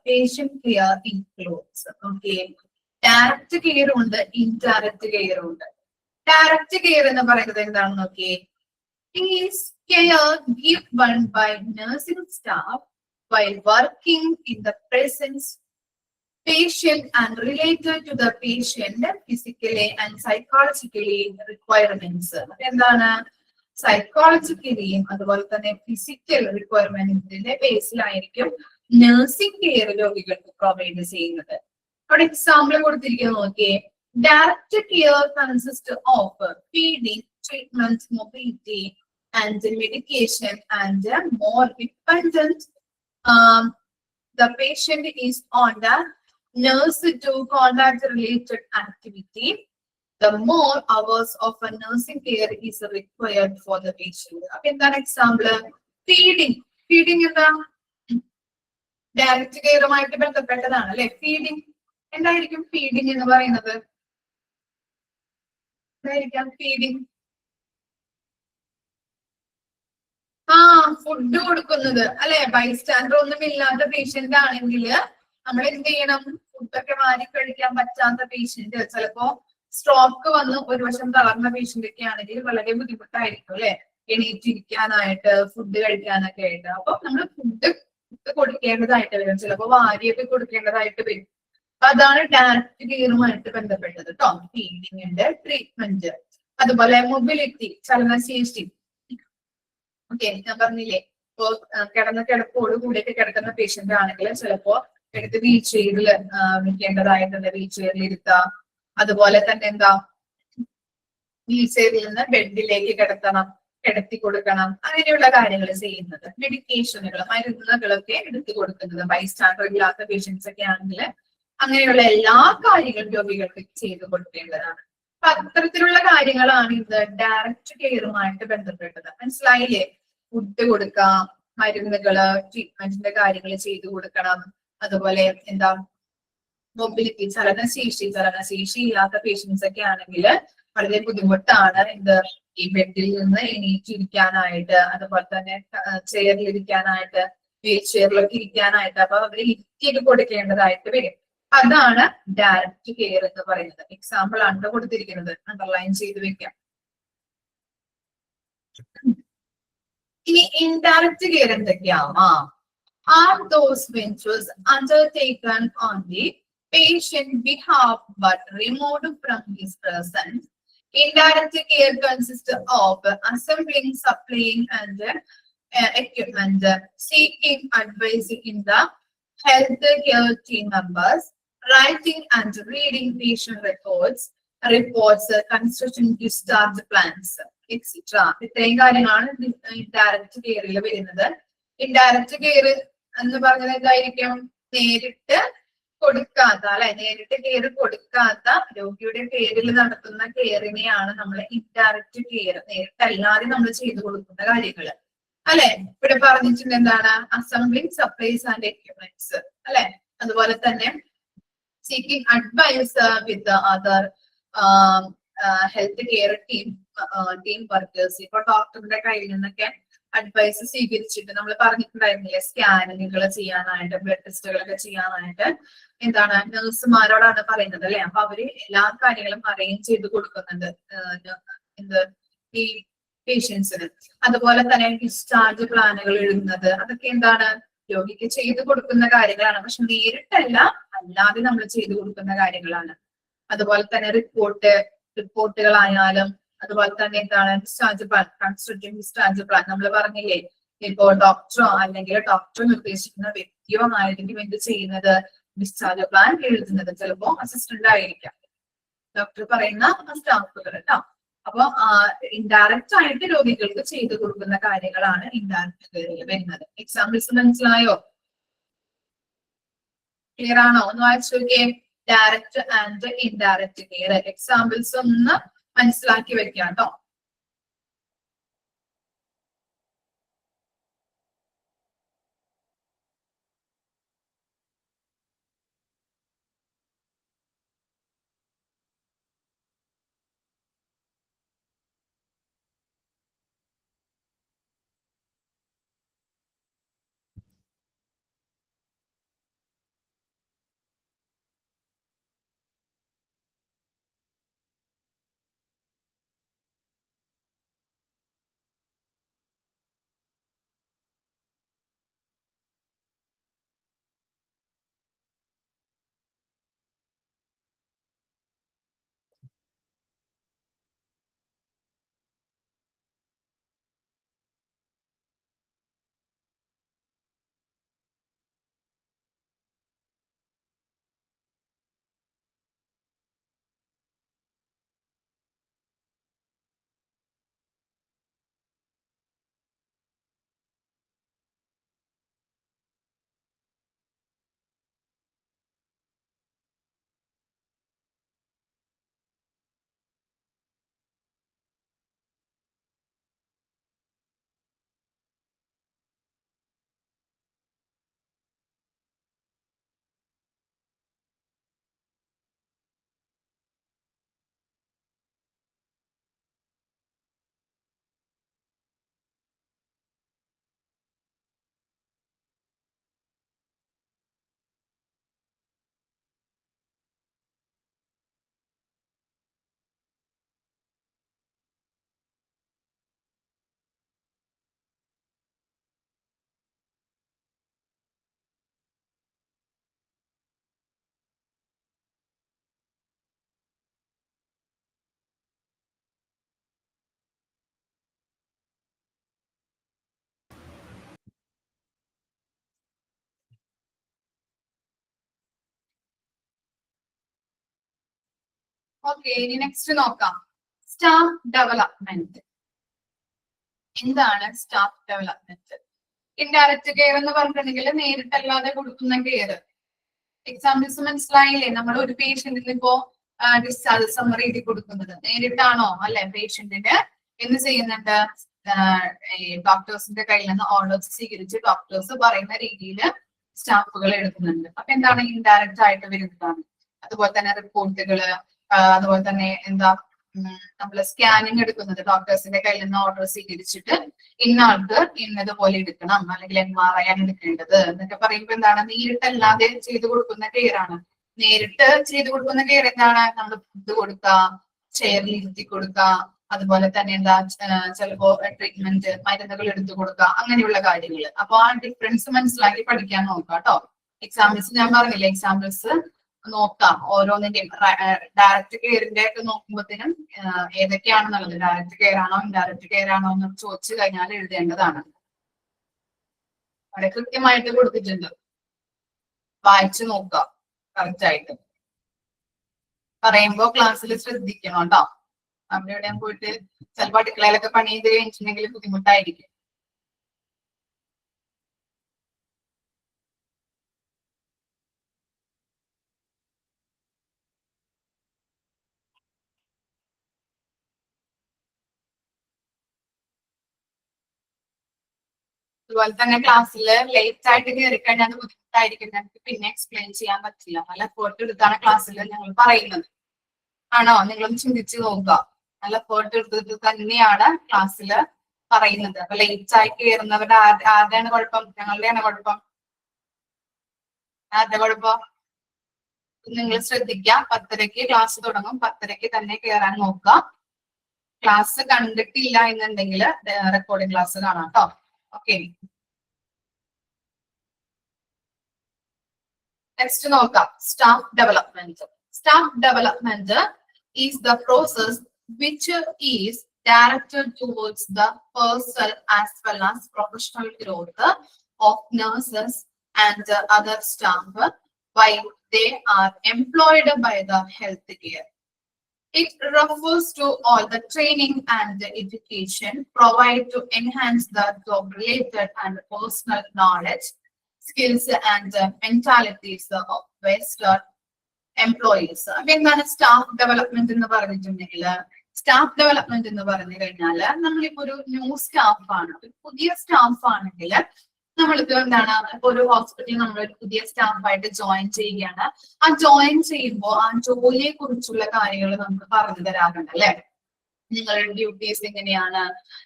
patient care includes, okay, direct care ഉണ്ട്, indirect care ഉണ്ട്. Direct care എന്ന് പറയുന്നത് എന്താണെന്ന് നോക്കിയേ, is care given by nursing staff while working in the presence patient and related to the patient physically and psychologically requirements. എന്താണ്, സൈക്കോളജിക്കലിയും അതുപോലെ തന്നെ physical റിക്വയർമെന്റിന്റെ ബേസിലായിരിക്കും nursing care രോഗികൾക്ക് പ്രൊവൈഡ് ചെയ്യുന്നത്. അവിടെ എക്സാമ്പിൾ കൊടുത്തിരിക്കുന്നത് നോക്കിയേ, direct care consist of feeding, treatment, mobility and medication and more dependent the patient is on the nurse to conduct related activity. The more hours of a nursing care is required for the patient. അപ്പൊ എന്താണ് example? Feeding. Feeding എന്താ, direct കെയറുമായിട്ട് ബന്ധപ്പെട്ടതാണ് അല്ലെ. Feeding എന്തായിരിക്കും? Feeding എന്ന് പറയുന്നത് എന്തായിരിക്കാം? Feeding food കൊടുക്കുന്നത് അല്ലെ. ബൈസ്റ്റാൻഡർ ഒന്നും ഇല്ലാത്ത പേഷ്യന്റ് ആണെങ്കിൽ നമ്മൾ എന്ത് ചെയ്യണം? ഫുഡൊക്കെ വാരി കഴിക്കാൻ പറ്റാത്ത പേഷ്യന്റ്, ചിലപ്പോ സ്ട്രോക്ക് വന്ന് ഒരു വശം തളർന്ന പേഷ്യന്റ് ഒക്കെ ആണെങ്കിൽ വളരെ ബുദ്ധിമുട്ടായിരിക്കും അല്ലെ, എണീറ്റിരിക്കാനായിട്ട്, ഫുഡ് കഴിക്കാനൊക്കെ ആയിട്ട്. അപ്പൊ നമ്മൾ ഫുഡ് കൊടുക്കേണ്ടതായിട്ട് വരും, ചിലപ്പോ വാരിയൊക്കെ കൊടുക്കേണ്ടതായിട്ട് വരും. അപ്പൊ അതാണ് ഡയറക്റ്റ് കെയറുമായിട്ട് ബന്ധപ്പെട്ടത് കേട്ടോ. ഫീഡിങ്ങിന്റെ ട്രീറ്റ്മെന്റ്, അതുപോലെ മൊബിലിറ്റി, ചലനശേഷി. ഓക്കെ, ഞാൻ പറഞ്ഞില്ലേ, ഇപ്പോ കിടപ്പോട് കൂടിയൊക്കെ കിടക്കുന്ന പേഷ്യന്റ് ആണെങ്കിൽ ചിലപ്പോ എടുത്ത് വീൽ ചെയറിൽ വെക്കേണ്ടതായിട്ടുണ്ട്, വീൽ ചെയറിൽ ഇരുത്താം. അതുപോലെ തന്നെ എന്താ, വീൽ ചെയറിൽ നിന്ന് ബെഡിലേക്ക് കിടത്തി കൊടുക്കണം, അങ്ങനെയുള്ള കാര്യങ്ങൾ ചെയ്യുന്നത്. മെഡിക്കേഷനുകൾ, മരുന്നുകളൊക്കെ എടുത്തു കൊടുക്കുന്നത്, ബൈസ്റ്റാൻഡർ ഇല്ലാത്ത പേഷ്യൻസ് ഒക്കെ ആണെങ്കിൽ അങ്ങനെയുള്ള എല്ലാ കാര്യങ്ങളും രോഗികൾക്ക് ചെയ്തു കൊടുക്കേണ്ടതാണ്. അപ്പൊ അത്തരത്തിലുള്ള കാര്യങ്ങളാണ് ഇത് ഡയറക്റ്റ് കെയറുമായിട്ട് ബന്ധപ്പെട്ടത്. മനസ്സിലായില്ലേ? ഫുഡ് കൊടുക്കാം, മരുന്നുകള്, ട്രീറ്റ്മെന്റിന്റെ കാര്യങ്ങൾ ചെയ്തു കൊടുക്കണം. അതുപോലെ എന്താ, മൊബിലിറ്റി, ചലനശേഷി ഇല്ലാത്ത പേഷ്യൻസ് ഒക്കെ ആണെങ്കിൽ വളരെ ബുദ്ധിമുട്ടാണ് എന്ത്, ഈ ബെഡിൽ നിന്ന് എണീറ്റിരിക്കാനായിട്ട്, അതുപോലെ തന്നെ ചെയറിലിരിക്കാനായിട്ട്, വീൽ ചെയറിലൊക്കെ ഇരിക്കാനായിട്ട്. അപ്പൊ അവര് ഇരുത്തിയൊക്കെ കൊടുക്കേണ്ടതായിട്ട് വരും. അതാണ് ഡയറക്റ്റ് കെയർ എന്ന് പറയുന്നത്. എക്സാമ്പിൾ ആണ് കൊടുത്തിരിക്കുന്നത്, അണ്ടർലൈൻ ചെയ്ത് വെക്കാം. ഇനി ഇൻഡയറക്റ്റ് കെയർ എന്തൊക്കെയാവാ? Are those ventures undertaken on the patient behalf but removed from his presence? Indirect care consists of assembling, supplying, and equipment, seeking advice in the health care team members, writing and reading patient reports, construction discharge plans, etc. ഇത്രയും കാര്യങ്ങളാണ് indirect കെയറിൽ വരുന്നത്. Indirect care എന്ന് പറഞ്ഞത് എന്തായിരിക്കും? നേരിട്ട് കൊടുക്കാത്ത അല്ലെ, നേരിട്ട് കെയർ കൊടുക്കാത്ത രോഗിയുടെ പേരിൽ നടത്തുന്ന കെയറിനെയാണ് നമ്മൾ ഇൻഡയറക്റ്റ് കെയർ, നേരിട്ടല്ലാതെ നമ്മൾ ചെയ്തു കൊടുക്കുന്ന കാര്യങ്ങൾ അല്ലെ. ഇവിടെ പറഞ്ഞിട്ടുണ്ട് എന്താണ്? അസംബ്ലിംഗ്, സപ്ലൈസ് ആൻഡ് എക്യുപ്മെന്റ്സ് അല്ലെ. അതുപോലെ തന്നെ seeking advice with other health care team workers. ഇപ്പൊ ഡോക്ടറിന്റെ കയ്യിൽ നിന്നൊക്കെ അഡ്വൈസ് സ്വീകരിച്ചിട്ട് നമ്മൾ പറഞ്ഞിട്ടുണ്ടായിരുന്നില്ലേ, സ്കാനിങ്ങുകൾ ചെയ്യാനായിട്ട്, ബ്ലഡ് ടെസ്റ്റുകളൊക്കെ ചെയ്യാനായിട്ട് എന്താണ് നഴ്സുമാരോടാണ് പറയുന്നത് അല്ലെ. അപ്പൊ അവര് എല്ലാ കാര്യങ്ങളും അറേഞ്ച് ചെയ്ത് കൊടുക്കുന്നുണ്ട് എന്ത്, ഈ പേഷ്യൻസിന്. അതുപോലെ തന്നെ ഡിസ്ചാർജ് പ്ലാനുകൾ എഴുതുന്നത്, അതൊക്കെ എന്താണ് രോഗിക്ക് ചെയ്തു കൊടുക്കുന്ന കാര്യങ്ങളാണ്. പക്ഷെ നേരിട്ടല്ല, അല്ലാതെ നമ്മൾ ചെയ്തു കൊടുക്കുന്ന കാര്യങ്ങളാണ്. അതുപോലെ തന്നെ റിപ്പോർട്ടുകളായാലും, അതുപോലെ തന്നെ എന്താണ് discharge plan, constructive discharge plan. നമ്മൾ പറഞ്ഞില്ലേ, ഇപ്പോ ഡോക്ടറോ അല്ലെങ്കിൽ ഡോക്ടർ നിർദ്ദേശിക്കുന്ന വ്യക്തിയോ ആയിരിക്കും എന്ത് ചെയ്യുന്നത്, ഡിസ്ചാർജ് പ്ലാൻ എഴുതുന്നത്. ചിലപ്പോ അസിസ്റ്റന്റ് ആയിരിക്കാം, ഡോക്ടർ പറയുന്ന സ്റ്റാഫുകൾ കേട്ടോ. അപ്പൊ ഇൻഡയറക്റ്റ് ആയിട്ട് രോഗികൾക്ക് ചെയ്തു കൊടുക്കുന്ന കാര്യങ്ങളാണ് ഇൻഡയറക്റ്റ് കെയറിൽ വരുന്നത്. എക്സാമ്പിൾസ് മനസ്സിലായോ? ക്ലിയർ ആണോ? ഒന്ന് വായിച്ചു നോക്കിയേ. Direct and indirect care examples ഒന്ന് മനസ്സിലാക്കി വെക്കാം കേട്ടോ. ഓക്കെ, ഇനി നെക്സ്റ്റ് നോക്കാം. Staff development. എന്താണ് സ്റ്റാഫ് ഡെവലപ്മെന്റ്? ഇൻഡയറക്റ്റ് കെയർ എന്ന് പറഞ്ഞിട്ടുണ്ടെങ്കിൽ നേരിട്ടല്ലാതെ കൊടുക്കുന്ന കെയർ. എക്സാമ്പിൾസ് മനസ്സിലായില്ലേ? നമ്മൾ ഒരു പേഷ്യന്റിന് ഇപ്പോ ഡിസ്ചാർജ് സമ്മറി എഴുതി കൊടുക്കുന്നത് നേരിട്ടാണോ? അല്ലെ, പേഷ്യന്റിന് എന്ത് ചെയ്യുന്നുണ്ട്? ഡോക്ടേഴ്സിന്റെ കയ്യിൽ നിന്ന് ഓർഡേഴ്സ് സ്വീകരിച്ച് ഡോക്ടേഴ്സ് പറയുന്ന രീതിയിൽ സ്റ്റാഫുകൾ എടുക്കുന്നുണ്ട്. അപ്പൊ എന്താണ് ഇൻഡയറക്റ്റ് ആയിട്ട് വരുന്നതാണ്. അതുപോലെ തന്നെ റിപ്പോർട്ടുകള്, അതുപോലെ തന്നെ എന്താ നമ്മൾ സ്കാനിങ് എടുക്കുന്നത് ഡോക്ടേഴ്സിന്റെ കയ്യിൽ നിന്ന് ഓർഡർ സ്വീകരിച്ചിട്ട് ഇന്ന ആൾക്ക് ഇന്നതുപോലെ എടുക്കണം, അല്ലെങ്കിൽ MRI ആണ് എടുക്കേണ്ടത് എന്നൊക്കെ പറയുമ്പോൾ എന്താണ്? നേരിട്ടല്ലാതെ ചെയ്തു കൊടുക്കുന്ന കെയർ ആണ്. നേരിട്ട് ചെയ്തു കൊടുക്കുന്ന കെയർ എന്താണ്? നമ്മൾ ഫുഡ് കൊടുക്കുക, ചെയറിൽ ഇരുത്തി കൊടുക്കുക, അതുപോലെ തന്നെ എന്താ ചിലപ്പോ ട്രീറ്റ്മെന്റ് മരുന്നുകൾ എടുത്തു കൊടുക്കുക, അങ്ങനെയുള്ള കാര്യങ്ങൾ. അപ്പൊ ആ ഡിഫറൻസ് മനസ്സിലാക്കി പഠിക്കാൻ നോക്കാം കേട്ടോ. എക്സാമ്പിൾസ് ഞാൻ പറഞ്ഞില്ലേ, എക്സാമ്പിൾസ് നോക്കാം ഓരോന്നിന്റെയും. ഡയറക്റ്റ് കെയറിന്റെ ഒക്കെ നോക്കുമ്പോഴത്തേനും ഏതൊക്കെയാണെന്നുള്ളത്, ഡയറക്റ്റ് കെയർ ആണോ ഇൻഡയറക്റ്റ് കെയർ ആണോ എന്ന് ചോദിച്ചു കഴിഞ്ഞാൽ എഴുതേണ്ടതാണ്. അവിടെ കൃത്യമായിട്ട് കൊടുത്തിട്ടുണ്ട്, വായിച്ചു നോക്കുക കറക്റ്റ് ആയിട്ട്. പറയുമ്പോ ക്ലാസ്സിൽ ശ്രദ്ധിക്കണം കേട്ടോ. അവിടെ എവിടെയും പോയിട്ട് ചിലപ്പോൾ അടുക്കളയിലൊക്കെ പണി ചെയ്ത് കഴിഞ്ഞിട്ടുണ്ടെങ്കിൽ ബുദ്ധിമുട്ടായിരിക്കും. അതുപോലെ തന്നെ ക്ലാസ്സിൽ ലേറ്റ് ആയിട്ട് കയറി കഴിഞ്ഞാൽ അത് ബുദ്ധിമുട്ടായിരിക്കും, ഞങ്ങൾക്ക് പിന്നെ എക്സ്പ്ലെയിൻ ചെയ്യാൻ പറ്റില്ല. നല്ല എഫേർട്ട് എടുത്താണ് ക്ലാസ്സിൽ ഞങ്ങൾ പറയുന്നത്. ആണോ? നിങ്ങളൊന്ന് ചിന്തിച്ചു നോക്കുക. നല്ല എഫേർട്ട് എടുത്തിട്ട് തന്നെയാണ് ക്ലാസ്സിൽ പറയുന്നത്. അപ്പൊ ലേറ്റ് ആയി കയറുന്നവരുടെ ആരുടെയാണ് കുഴപ്പം? ഞങ്ങളുടെയാണ് കുഴപ്പം? ആരുടെ കുഴപ്പം? നിങ്ങൾ ശ്രദ്ധിക്കുക. 10:30 ക്ലാസ് തുടങ്ങും. 10:30 തന്നെ കയറാൻ നോക്കുക. ക്ലാസ് കണ്ടിട്ടില്ല എന്നുണ്ടെങ്കിൽ റെക്കോർഡിംഗ് ക്ലാസ് കാണാം കേട്ടോ. ഓക്കെ, നെക്സ്റ്റ് നോക്കാം. Staff development. Staff development is the process which is directed towards the personal as well as professional growth of nurses and other staff while they are employed by the healthcare. It refers to all the training and education provided to enhance the job-related and personal knowledge, skills and mentalities of Western employees. അപ്പൊ എന്താണ് staff development എന്ന് പറഞ്ഞിട്ടുണ്ടെങ്കിൽ? Staff development എന്ന് പറഞ്ഞു കഴിഞ്ഞാല് നമ്മളിപ്പോ ഒരു new staff ആണ്, ഒരു പുതിയ സ്റ്റാഫ് ആണെങ്കിൽ നമ്മൾക്ക് എന്താണ്, ഇപ്പൊ ഒരു ഹോസ്പിറ്റലിൽ നമ്മളൊരു പുതിയ സ്റ്റാഫായിട്ട് ജോയിൻ ചെയ്യുകയാണ്. ആ ജോയിൻ ചെയ്യുമ്പോൾ ആ ജോലിയെ കുറിച്ചുള്ള കാര്യങ്ങൾ നമുക്ക് പറഞ്ഞു തരാറുണ്ട് അല്ലെ. നിങ്ങളുടെ ഡ്യൂട്ടീസ് എങ്ങനെയാണ്,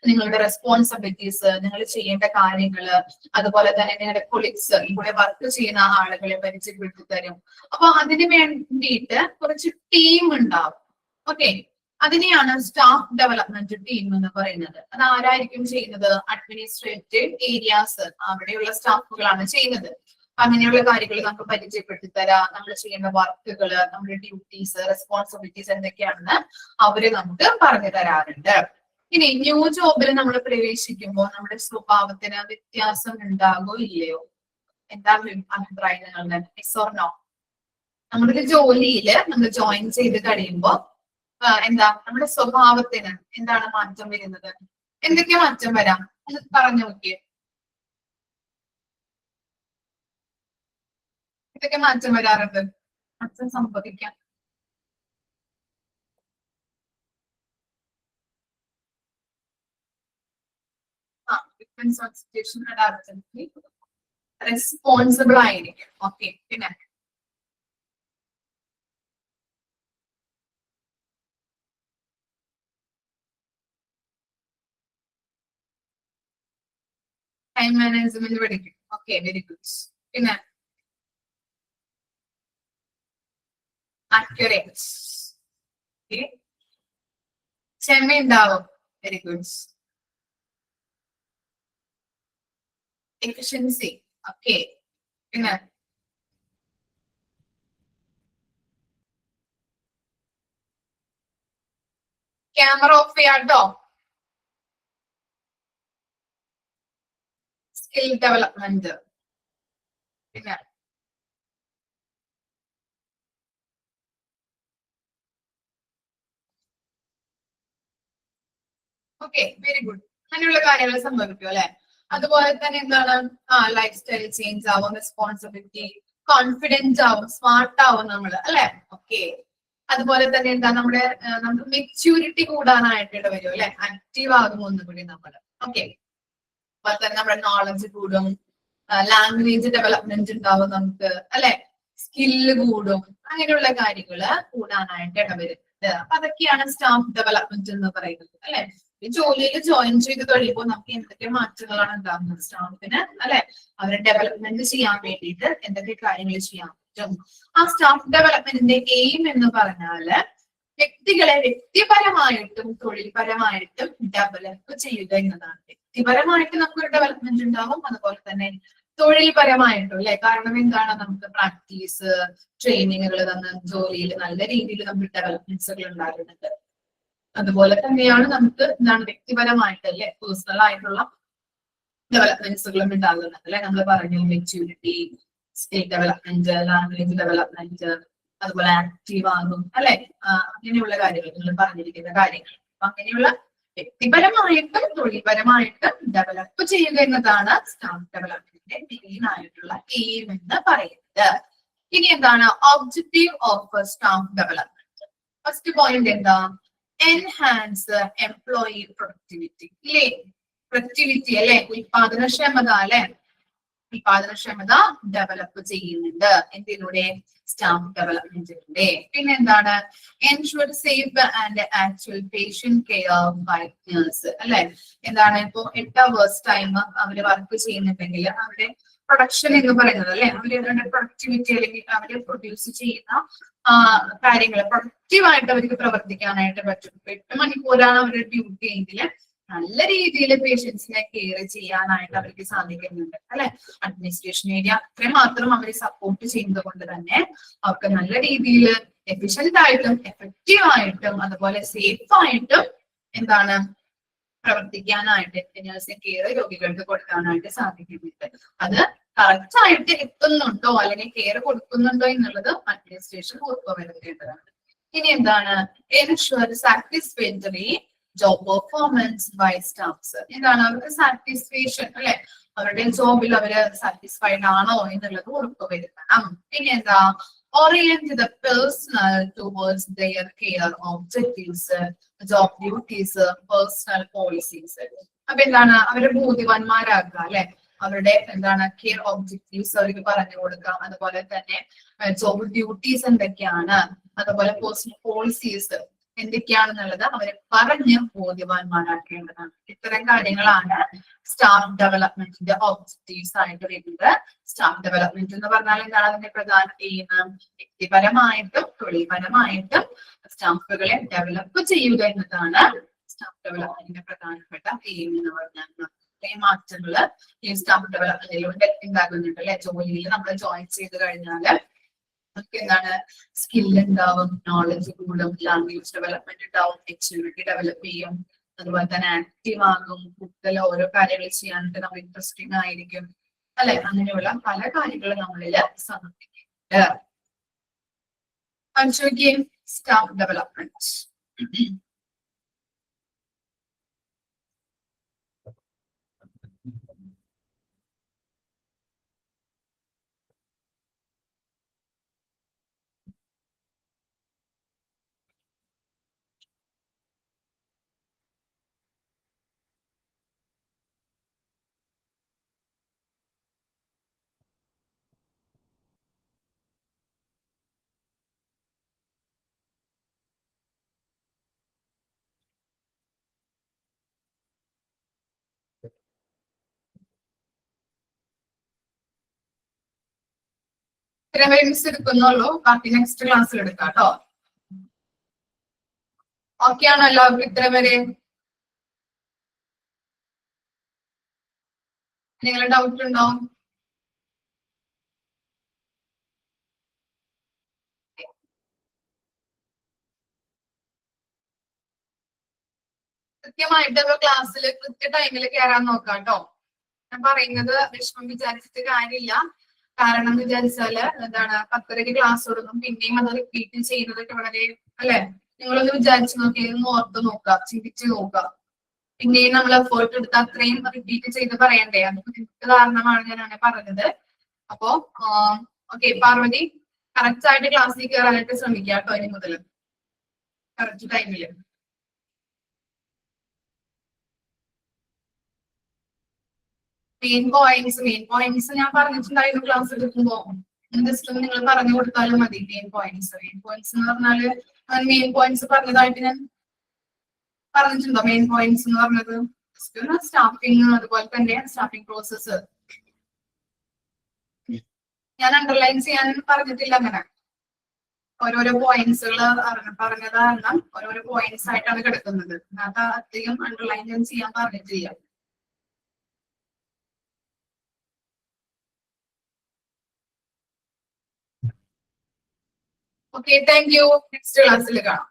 നിങ്ങളുടെ റെസ്പോൺസിബിലിറ്റീസ്, നിങ്ങൾ ചെയ്യേണ്ട കാര്യങ്ങള്, അതുപോലെ തന്നെ നിങ്ങളുടെ കൊളീഗ്സ്, ഇവിടെ വർക്ക് ചെയ്യുന്ന ആളുകളെ പരിചയപ്പെടുത്തി തരും. അപ്പൊ അതിന് വേണ്ടിയിട്ട് കുറച്ച് ടീം ഉണ്ടാവും. ഓക്കെ, അതിനെയാണ് സ്റ്റാഫ് ഡെവലപ്മെന്റ് ടീം എന്ന് പറയുന്നത്. അത് ആരായിരിക്കും ചെയ്യുന്നത്? അഡ്മിനിസ്ട്രേറ്റീവ് ഏരിയാസ്, അവിടെയുള്ള സ്റ്റാഫുകളാണ് ചെയ്യുന്നത്. അങ്ങനെയുള്ള കാര്യങ്ങൾ നമുക്ക് പരിചയപ്പെടുത്തി തരാം. നമ്മൾ ചെയ്യേണ്ട വർക്കുകള്, നമ്മുടെ ഡ്യൂട്ടീസ്, റെസ്പോൺസിബിലിറ്റീസ് എന്തൊക്കെയാണെന്ന് അവര് നമുക്ക് പറഞ്ഞു തരാറുണ്ട്. ഇനി ന്യൂ ജോബിൽ നമ്മൾ പ്രവേശിക്കുമ്പോൾ നമ്മുടെ സ്വഭാവത്തിന് വ്യത്യാസം ഉണ്ടാകോ ഇല്ലയോ? എന്താണ് അഭിപ്രായം നിങ്ങളുടെ? Yes or no? നമ്മുടെ ജോലിയിൽ നമ്മൾ ജോയിൻ ചെയ്ത് കഴിയുമ്പോ എന്താ നമ്മുടെ സ്വഭാവത്തിന് എന്താണ് മാറ്റം വരുന്നത്? എന്തൊക്കെ മാറ്റം വരാം എന്ന് പറഞ്ഞു നോക്കിയേ. ഇതൊക്കെ മാറ്റം വരാറുണ്ട്, മാറ്റം സംഭവിക്കാം. Difference of situation adaptability, responsible ആയിരിക്കും. ഓക്കെ, പിന്നെ ടൈം മാനേജ്മെന്റ് പഠിക്കും. Okay, very good. പിന്നെ അക്യുറേറ്റ്, ക്ഷമയുണ്ടാവും. Very good. എഫിഷ്യൻസി. ഓക്കെ, പിന്നെ ക്യാമറ ഓഫ് ചെയ്യാട്ടോ. സ്കിൽ ഡെവലപ്മെന്റ്, പിന്നെ ഓക്കെ, വെരി ഗുഡ്. അങ്ങനെയുള്ള കാര്യങ്ങൾ സംഭവിക്കും അല്ലെ. അതുപോലെ തന്നെ എന്താണ്, ലൈഫ് സ്റ്റൈൽ ചേഞ്ച് ആവും, റെസ്പോൺസിബിലിറ്റി, കോൺഫിഡൻസ് ആവും, സ്മാർട്ട് ആവും നമ്മൾ അല്ലെ. ഓക്കെ, അതുപോലെ തന്നെ എന്താ നമ്മുടെ നമുക്ക് മെച്യൂരിറ്റി കൂടാനായിട്ട് വരും അല്ലെ, ആക്റ്റീവ് ആകും ഒന്നുകൂടി നമ്മൾ. ഓക്കെ, അതുപോലെ തന്നെ നമ്മുടെ നോളജ് കൂടും, ലാംഗ്വേജ് ഡെവലപ്മെന്റ് ഉണ്ടാവും നമുക്ക് അല്ലെ, സ്കില്ല് കൂടും, അങ്ങനെയുള്ള കാര്യങ്ങള് കൂടാനായിട്ട് ഇടവരുന്നുണ്ട്. അപ്പൊ അതൊക്കെയാണ് സ്റ്റാഫ് ഡെവലപ്മെന്റ് എന്ന് പറയുന്നത് അല്ലെ. ഈ ജോലിയിൽ ജോയിൻ ചെയ്ത് കഴിയുമ്പോൾ നമുക്ക് എന്തൊക്കെ മാറ്റങ്ങളാണ് ഉണ്ടാകുന്നത് സ്റ്റാഫിന് അല്ലെ, അവരെ ഡെവലപ്മെന്റ് ചെയ്യാൻ വേണ്ടിയിട്ട് എന്തൊക്കെ കാര്യങ്ങൾ ചെയ്യാൻ പറ്റും. ആ സ്റ്റാഫ് ഡെവലപ്മെന്റിന്റെ എയിം എന്ന് പറഞ്ഞാല് വ്യക്തികളെ വ്യക്തിപരമായിട്ടും തൊഴിൽപരമായിട്ടും ഡെവലപ്പ് ചെയ്യുക എന്നതാണ്. വ്യക്തിപരമായിട്ട് നമുക്കൊരു ഡെവലപ്മെന്റ് ഉണ്ടാവും, അതുപോലെ തന്നെ തൊഴിൽപരമായിട്ടും അല്ലെ. കാരണം എന്താണ്, നമുക്ക് പ്രാക്ടീസ് ട്രെയിനിങ്ങുകൾ തന്ന ജോലിയിൽ നല്ല രീതിയിൽ നമുക്ക് ഡെവലപ്മെന്റ്സുകൾ ഉണ്ടാകുന്നുണ്ട്. അതുപോലെ തന്നെയാണ് നമുക്ക് എന്താണ് വ്യക്തിപരമായിട്ട് അല്ലെ, പേഴ്സണൽ ആയിട്ടുള്ള ഡെവലപ്മെന്റ്സുകളും ഉണ്ടാകുന്നത് അല്ലെ. നമ്മൾ പറഞ്ഞു maturity, skill development, language development, അതുപോലെ ആക്റ്റീവ് ആകും അല്ലെ. അങ്ങനെയുള്ള കാര്യങ്ങൾ നിങ്ങൾ പറഞ്ഞിരിക്കുന്ന കാര്യങ്ങൾ. അപ്പൊ അങ്ങനെയുള്ള വ്യക്തിപരമായിട്ടും തൊഴിൽപരമായിട്ടും ഡെവലപ്പ് ചെയ്യുക എന്നതാണ് സ്റ്റാഫ് ഡെവലപ്മെന്റിന്റെ മെയിൻ ആയിട്ടുള്ള എയിം എന്ന് പറയുന്നത്. ഇനി എന്താണ് objective of staff development? First point എന്താ, എൻഹാൻസ് എംപ്ലോയി പ്രൊഡക്ടിവിറ്റി ഇല്ലേ. പ്രൊഡക്ടിവിറ്റി അല്ലെ, ഉൽപാദനക്ഷമത അല്ലെ, ഉൽപാദനക്ഷമത ഡെവലപ്പ് ചെയ്യുന്നുണ്ട് എന്തിലൂടെ, സ്റ്റാഫ് ഡെവലപ്മെന്റിലൂടെ. പിന്നെ എന്താണ്, ensure safe and actual patient care bye nurse അല്ലെ. എന്താണ്, ഇപ്പൊ 8 hours ടൈം അവര് വർക്ക് ചെയ്യുന്നുണ്ടെങ്കിൽ അവരുടെ പ്രൊഡക്ഷൻ എന്ന് പറയുന്നത് അല്ലെ, അവരുടെ പ്രൊഡക്ടിവിറ്റി അല്ലെങ്കിൽ അവര് പ്രൊഡ്യൂസ് ചെയ്യുന്ന കാര്യങ്ങൾ പ്രൊഡക്റ്റീവായിട്ട് അവർക്ക് പ്രവർത്തിക്കാനായിട്ട് പറ്റും. 8 മണിക്കൂറാണ് അവരുടെ ഡ്യൂട്ടി എങ്കിൽ നല്ല രീതിയിൽ പേഷ്യൻസിനെ കെയർ ചെയ്യാനായിട്ട് അവർക്ക് സാധിക്കുന്നുണ്ട് അല്ലെ. അഡ്മിനിസ്ട്രേഷൻ ഏരിയ അത്രയും മാത്രം അവരെ സപ്പോർട്ട് ചെയ്യുന്നത് കൊണ്ട് തന്നെ അവർക്ക് നല്ല രീതിയിൽ എഫിഷ്യന്റ് ആയിട്ടും എഫക്റ്റീവ് ആയിട്ടും അതുപോലെ സേഫ് ആയിട്ടും എന്താണ് പ്രവർത്തിക്കാനായിട്ട് നഴ്സിംഗ് കെയർ രോഗികൾക്ക് കൊടുക്കാനായിട്ട് സാധിക്കുന്നുണ്ട്. അത് കറക്റ്റ് ആയിട്ട് എത്തുന്നുണ്ടോ അല്ലെങ്കിൽ കെയർ കൊടുക്കുന്നുണ്ടോ എന്നുള്ളത് അഡ്മിനിസ്ട്രേഷൻ ഉറപ്പുവരുത്തേണ്ടതാണ്. ഇനി എന്താണ്, ensure satisfactory job performance by staffs. എന്താണ്, അവർക്ക് സാറ്റിസ്ഫാക്ഷൻ അല്ലെ, അവരുടെ ജോബിൽ അവര് സാറ്റിസ്ഫൈഡ് ആണോ എന്നുള്ളത് ഉറപ്പുവരുത്തണം. പിന്നെ എന്താ, orient the personnel towards their care objectives, job duties, personnel policies. അപ്പൊ എന്താണ്, അവരെ ബോധ്യവാന്മാരാക്കുക അല്ലെ, അവരുടെ എന്താണ് കെയർ ഒബ്ജക്റ്റീവ്സ് അവർക്ക് പറഞ്ഞു കൊടുക്കാം, അതുപോലെ തന്നെ ജോബ് ഡ്യൂട്ടീസ് എന്തൊക്കെയാണ്, അതുപോലെ പേഴ്സണൽ പോളിസീസ് എന്തൊക്കെയാണെന്നുള്ളത് അവരെ പറഞ്ഞ് ബോധ്യവാന്മാരാക്കേണ്ടതാണ്. ഇത്തരം കാര്യങ്ങളാണ് സ്റ്റാഫ് ഡെവലപ്മെന്റിന്റെ ഒബ്ജക്റ്റീവ്സ് ആയിട്ട് വരുന്നത്. സ്റ്റാഫ് ഡെവലപ്മെന്റ് എന്ന് പറഞ്ഞാൽ എന്താണ്, അതിന്റെ പ്രധാന എയിം വ്യക്തിപരമായിട്ടും തൊഴിൽപരമായിട്ടും സ്റ്റാഫുകളെ ഡെവലപ്പ് ചെയ്യുക എന്നതാണ് സ്റ്റാഫ് ഡെവലപ്മെന്റിന്റെ പ്രധാനപ്പെട്ട എയിം എന്ന് പറഞ്ഞാൽ. മാറ്റങ്ങള് ഈ സ്റ്റാഫ് ഡെവലപ്മെന്റിലൂടെ ഉണ്ടാകുന്നുണ്ട് അല്ലെ. ജോലിയിൽ നമ്മൾ ജോയിൻ ചെയ്ത് കഴിഞ്ഞാല് നമുക്ക് എന്താണ് സ്കിൽ ഉണ്ടാവും, നോളജ് കൂടും, ലാംഗ്വേജ് ഡെവലപ്മെന്റ് ഉണ്ടാവും, മെച്യൂരിറ്റി ഡെവലപ്പ് ചെയ്യും, അതുപോലെ തന്നെ ആക്റ്റീവ് ആകും, കൂടുതൽ ഓരോ കാര്യങ്ങൾ ചെയ്യാനായിട്ട് നമ്മൾ ഇൻട്രസ്റ്റിംഗ് ആയിരിക്കും അല്ലെ. അങ്ങനെയുള്ള പല കാര്യങ്ങളും നമ്മളിൽ സമർപ്പിക്കുന്നുണ്ട്. സ്റ്റാഫ് ഡെവലപ്മെന്റ് ഇത്രയും മിസ് എടുക്കുന്നുള്ളൂ, ബാക്കി നെക്സ്റ്റ് ക്ലാസ്സിൽ എടുക്കാം കേട്ടോ. ഓക്കെ ആണോ എല്ലാവർക്കും ഇത്ര വരെ? നിങ്ങളുടെ ഡൗട്ട് ഉണ്ടോ? കൃത്യമായിട്ട് ക്ലാസ്സിൽ കൃത്യ ടൈമിൽ കയറാൻ നോക്കാം കേട്ടോ. ഞാൻ പറയുന്നത് വിഷമം വിചാരിച്ചിട്ട് കാര്യമില്ല. കാരണം എന്ന് വിചാരിച്ചാല് എന്താണ് 10:30 ക്ലാസ് തുടങ്ങും, പിന്നെയും അത് റിപ്പീറ്റ് ചെയ്യുന്നതൊക്കെ വളരെ അല്ലെ. നിങ്ങളൊന്ന് വിചാരിച്ചു നോക്കി, ഒന്ന് ഓർത്ത് നോക്കുക, ചിന്തിച്ച് നോക്കുക. പിന്നെയും നമ്മൾ എഫേർട്ട് എടുത്ത് അത്രയും റിപ്പീറ്റ് ചെയ്ത് പറയണ്ടേ, അത് ബുദ്ധിമുട്ട് കാരണമാണ് ഞാൻ അങ്ങനെ പറഞ്ഞത്. അപ്പോ ഓക്കെ പാർവതി, കറക്റ്റ് ആയിട്ട് ക്ലാസ്സിൽ കയറാനായിട്ട് ശ്രമിക്കുക കേട്ടോ ഇനി മുതൽ കറക്റ്റ് ടൈമില്. മെയിൻ പോയിന്റ്സ് ഞാൻ പറഞ്ഞിട്ടുണ്ടായിരുന്നു ക്ലാസ് എടുക്കുമ്പോ. ജസ്റ്റ് ഒന്ന് നിങ്ങൾ പറഞ്ഞു കൊടുത്താലും മതി. മെയിൻ പോയിന്റ്സ് എന്ന് പറഞ്ഞാല് മെയിൻ പോയിന്റ്സ് പറഞ്ഞതായിട്ട് ഞാൻ പറഞ്ഞിട്ടുണ്ടോ? മെയിൻ പോയിന്റ്സ് എന്ന് പറഞ്ഞത് സ്റ്റാഫിങ്, അതുപോലെ തന്നെ സ്റ്റാഫിങ് പ്രോസസ്സ് ഞാൻ അണ്ടർലൈൻ ചെയ്യാൻ പറഞ്ഞിട്ടില്ല. അങ്ങനെ ഓരോരോ പോയിന്റ്സുകൾ പറഞ്ഞത് കാരണം ഓരോരോ പോയിന്റ്സ് ആയിട്ടാണ് കിടക്കുന്നത്. അത് അധികം അണ്ടർലൈൻ ഞാൻ ചെയ്യാൻ പറഞ്ഞിട്ടില്ല. Okay, thank you. നെക്സ്റ്റ് ക്ലാസ്സിൽ കാണാം.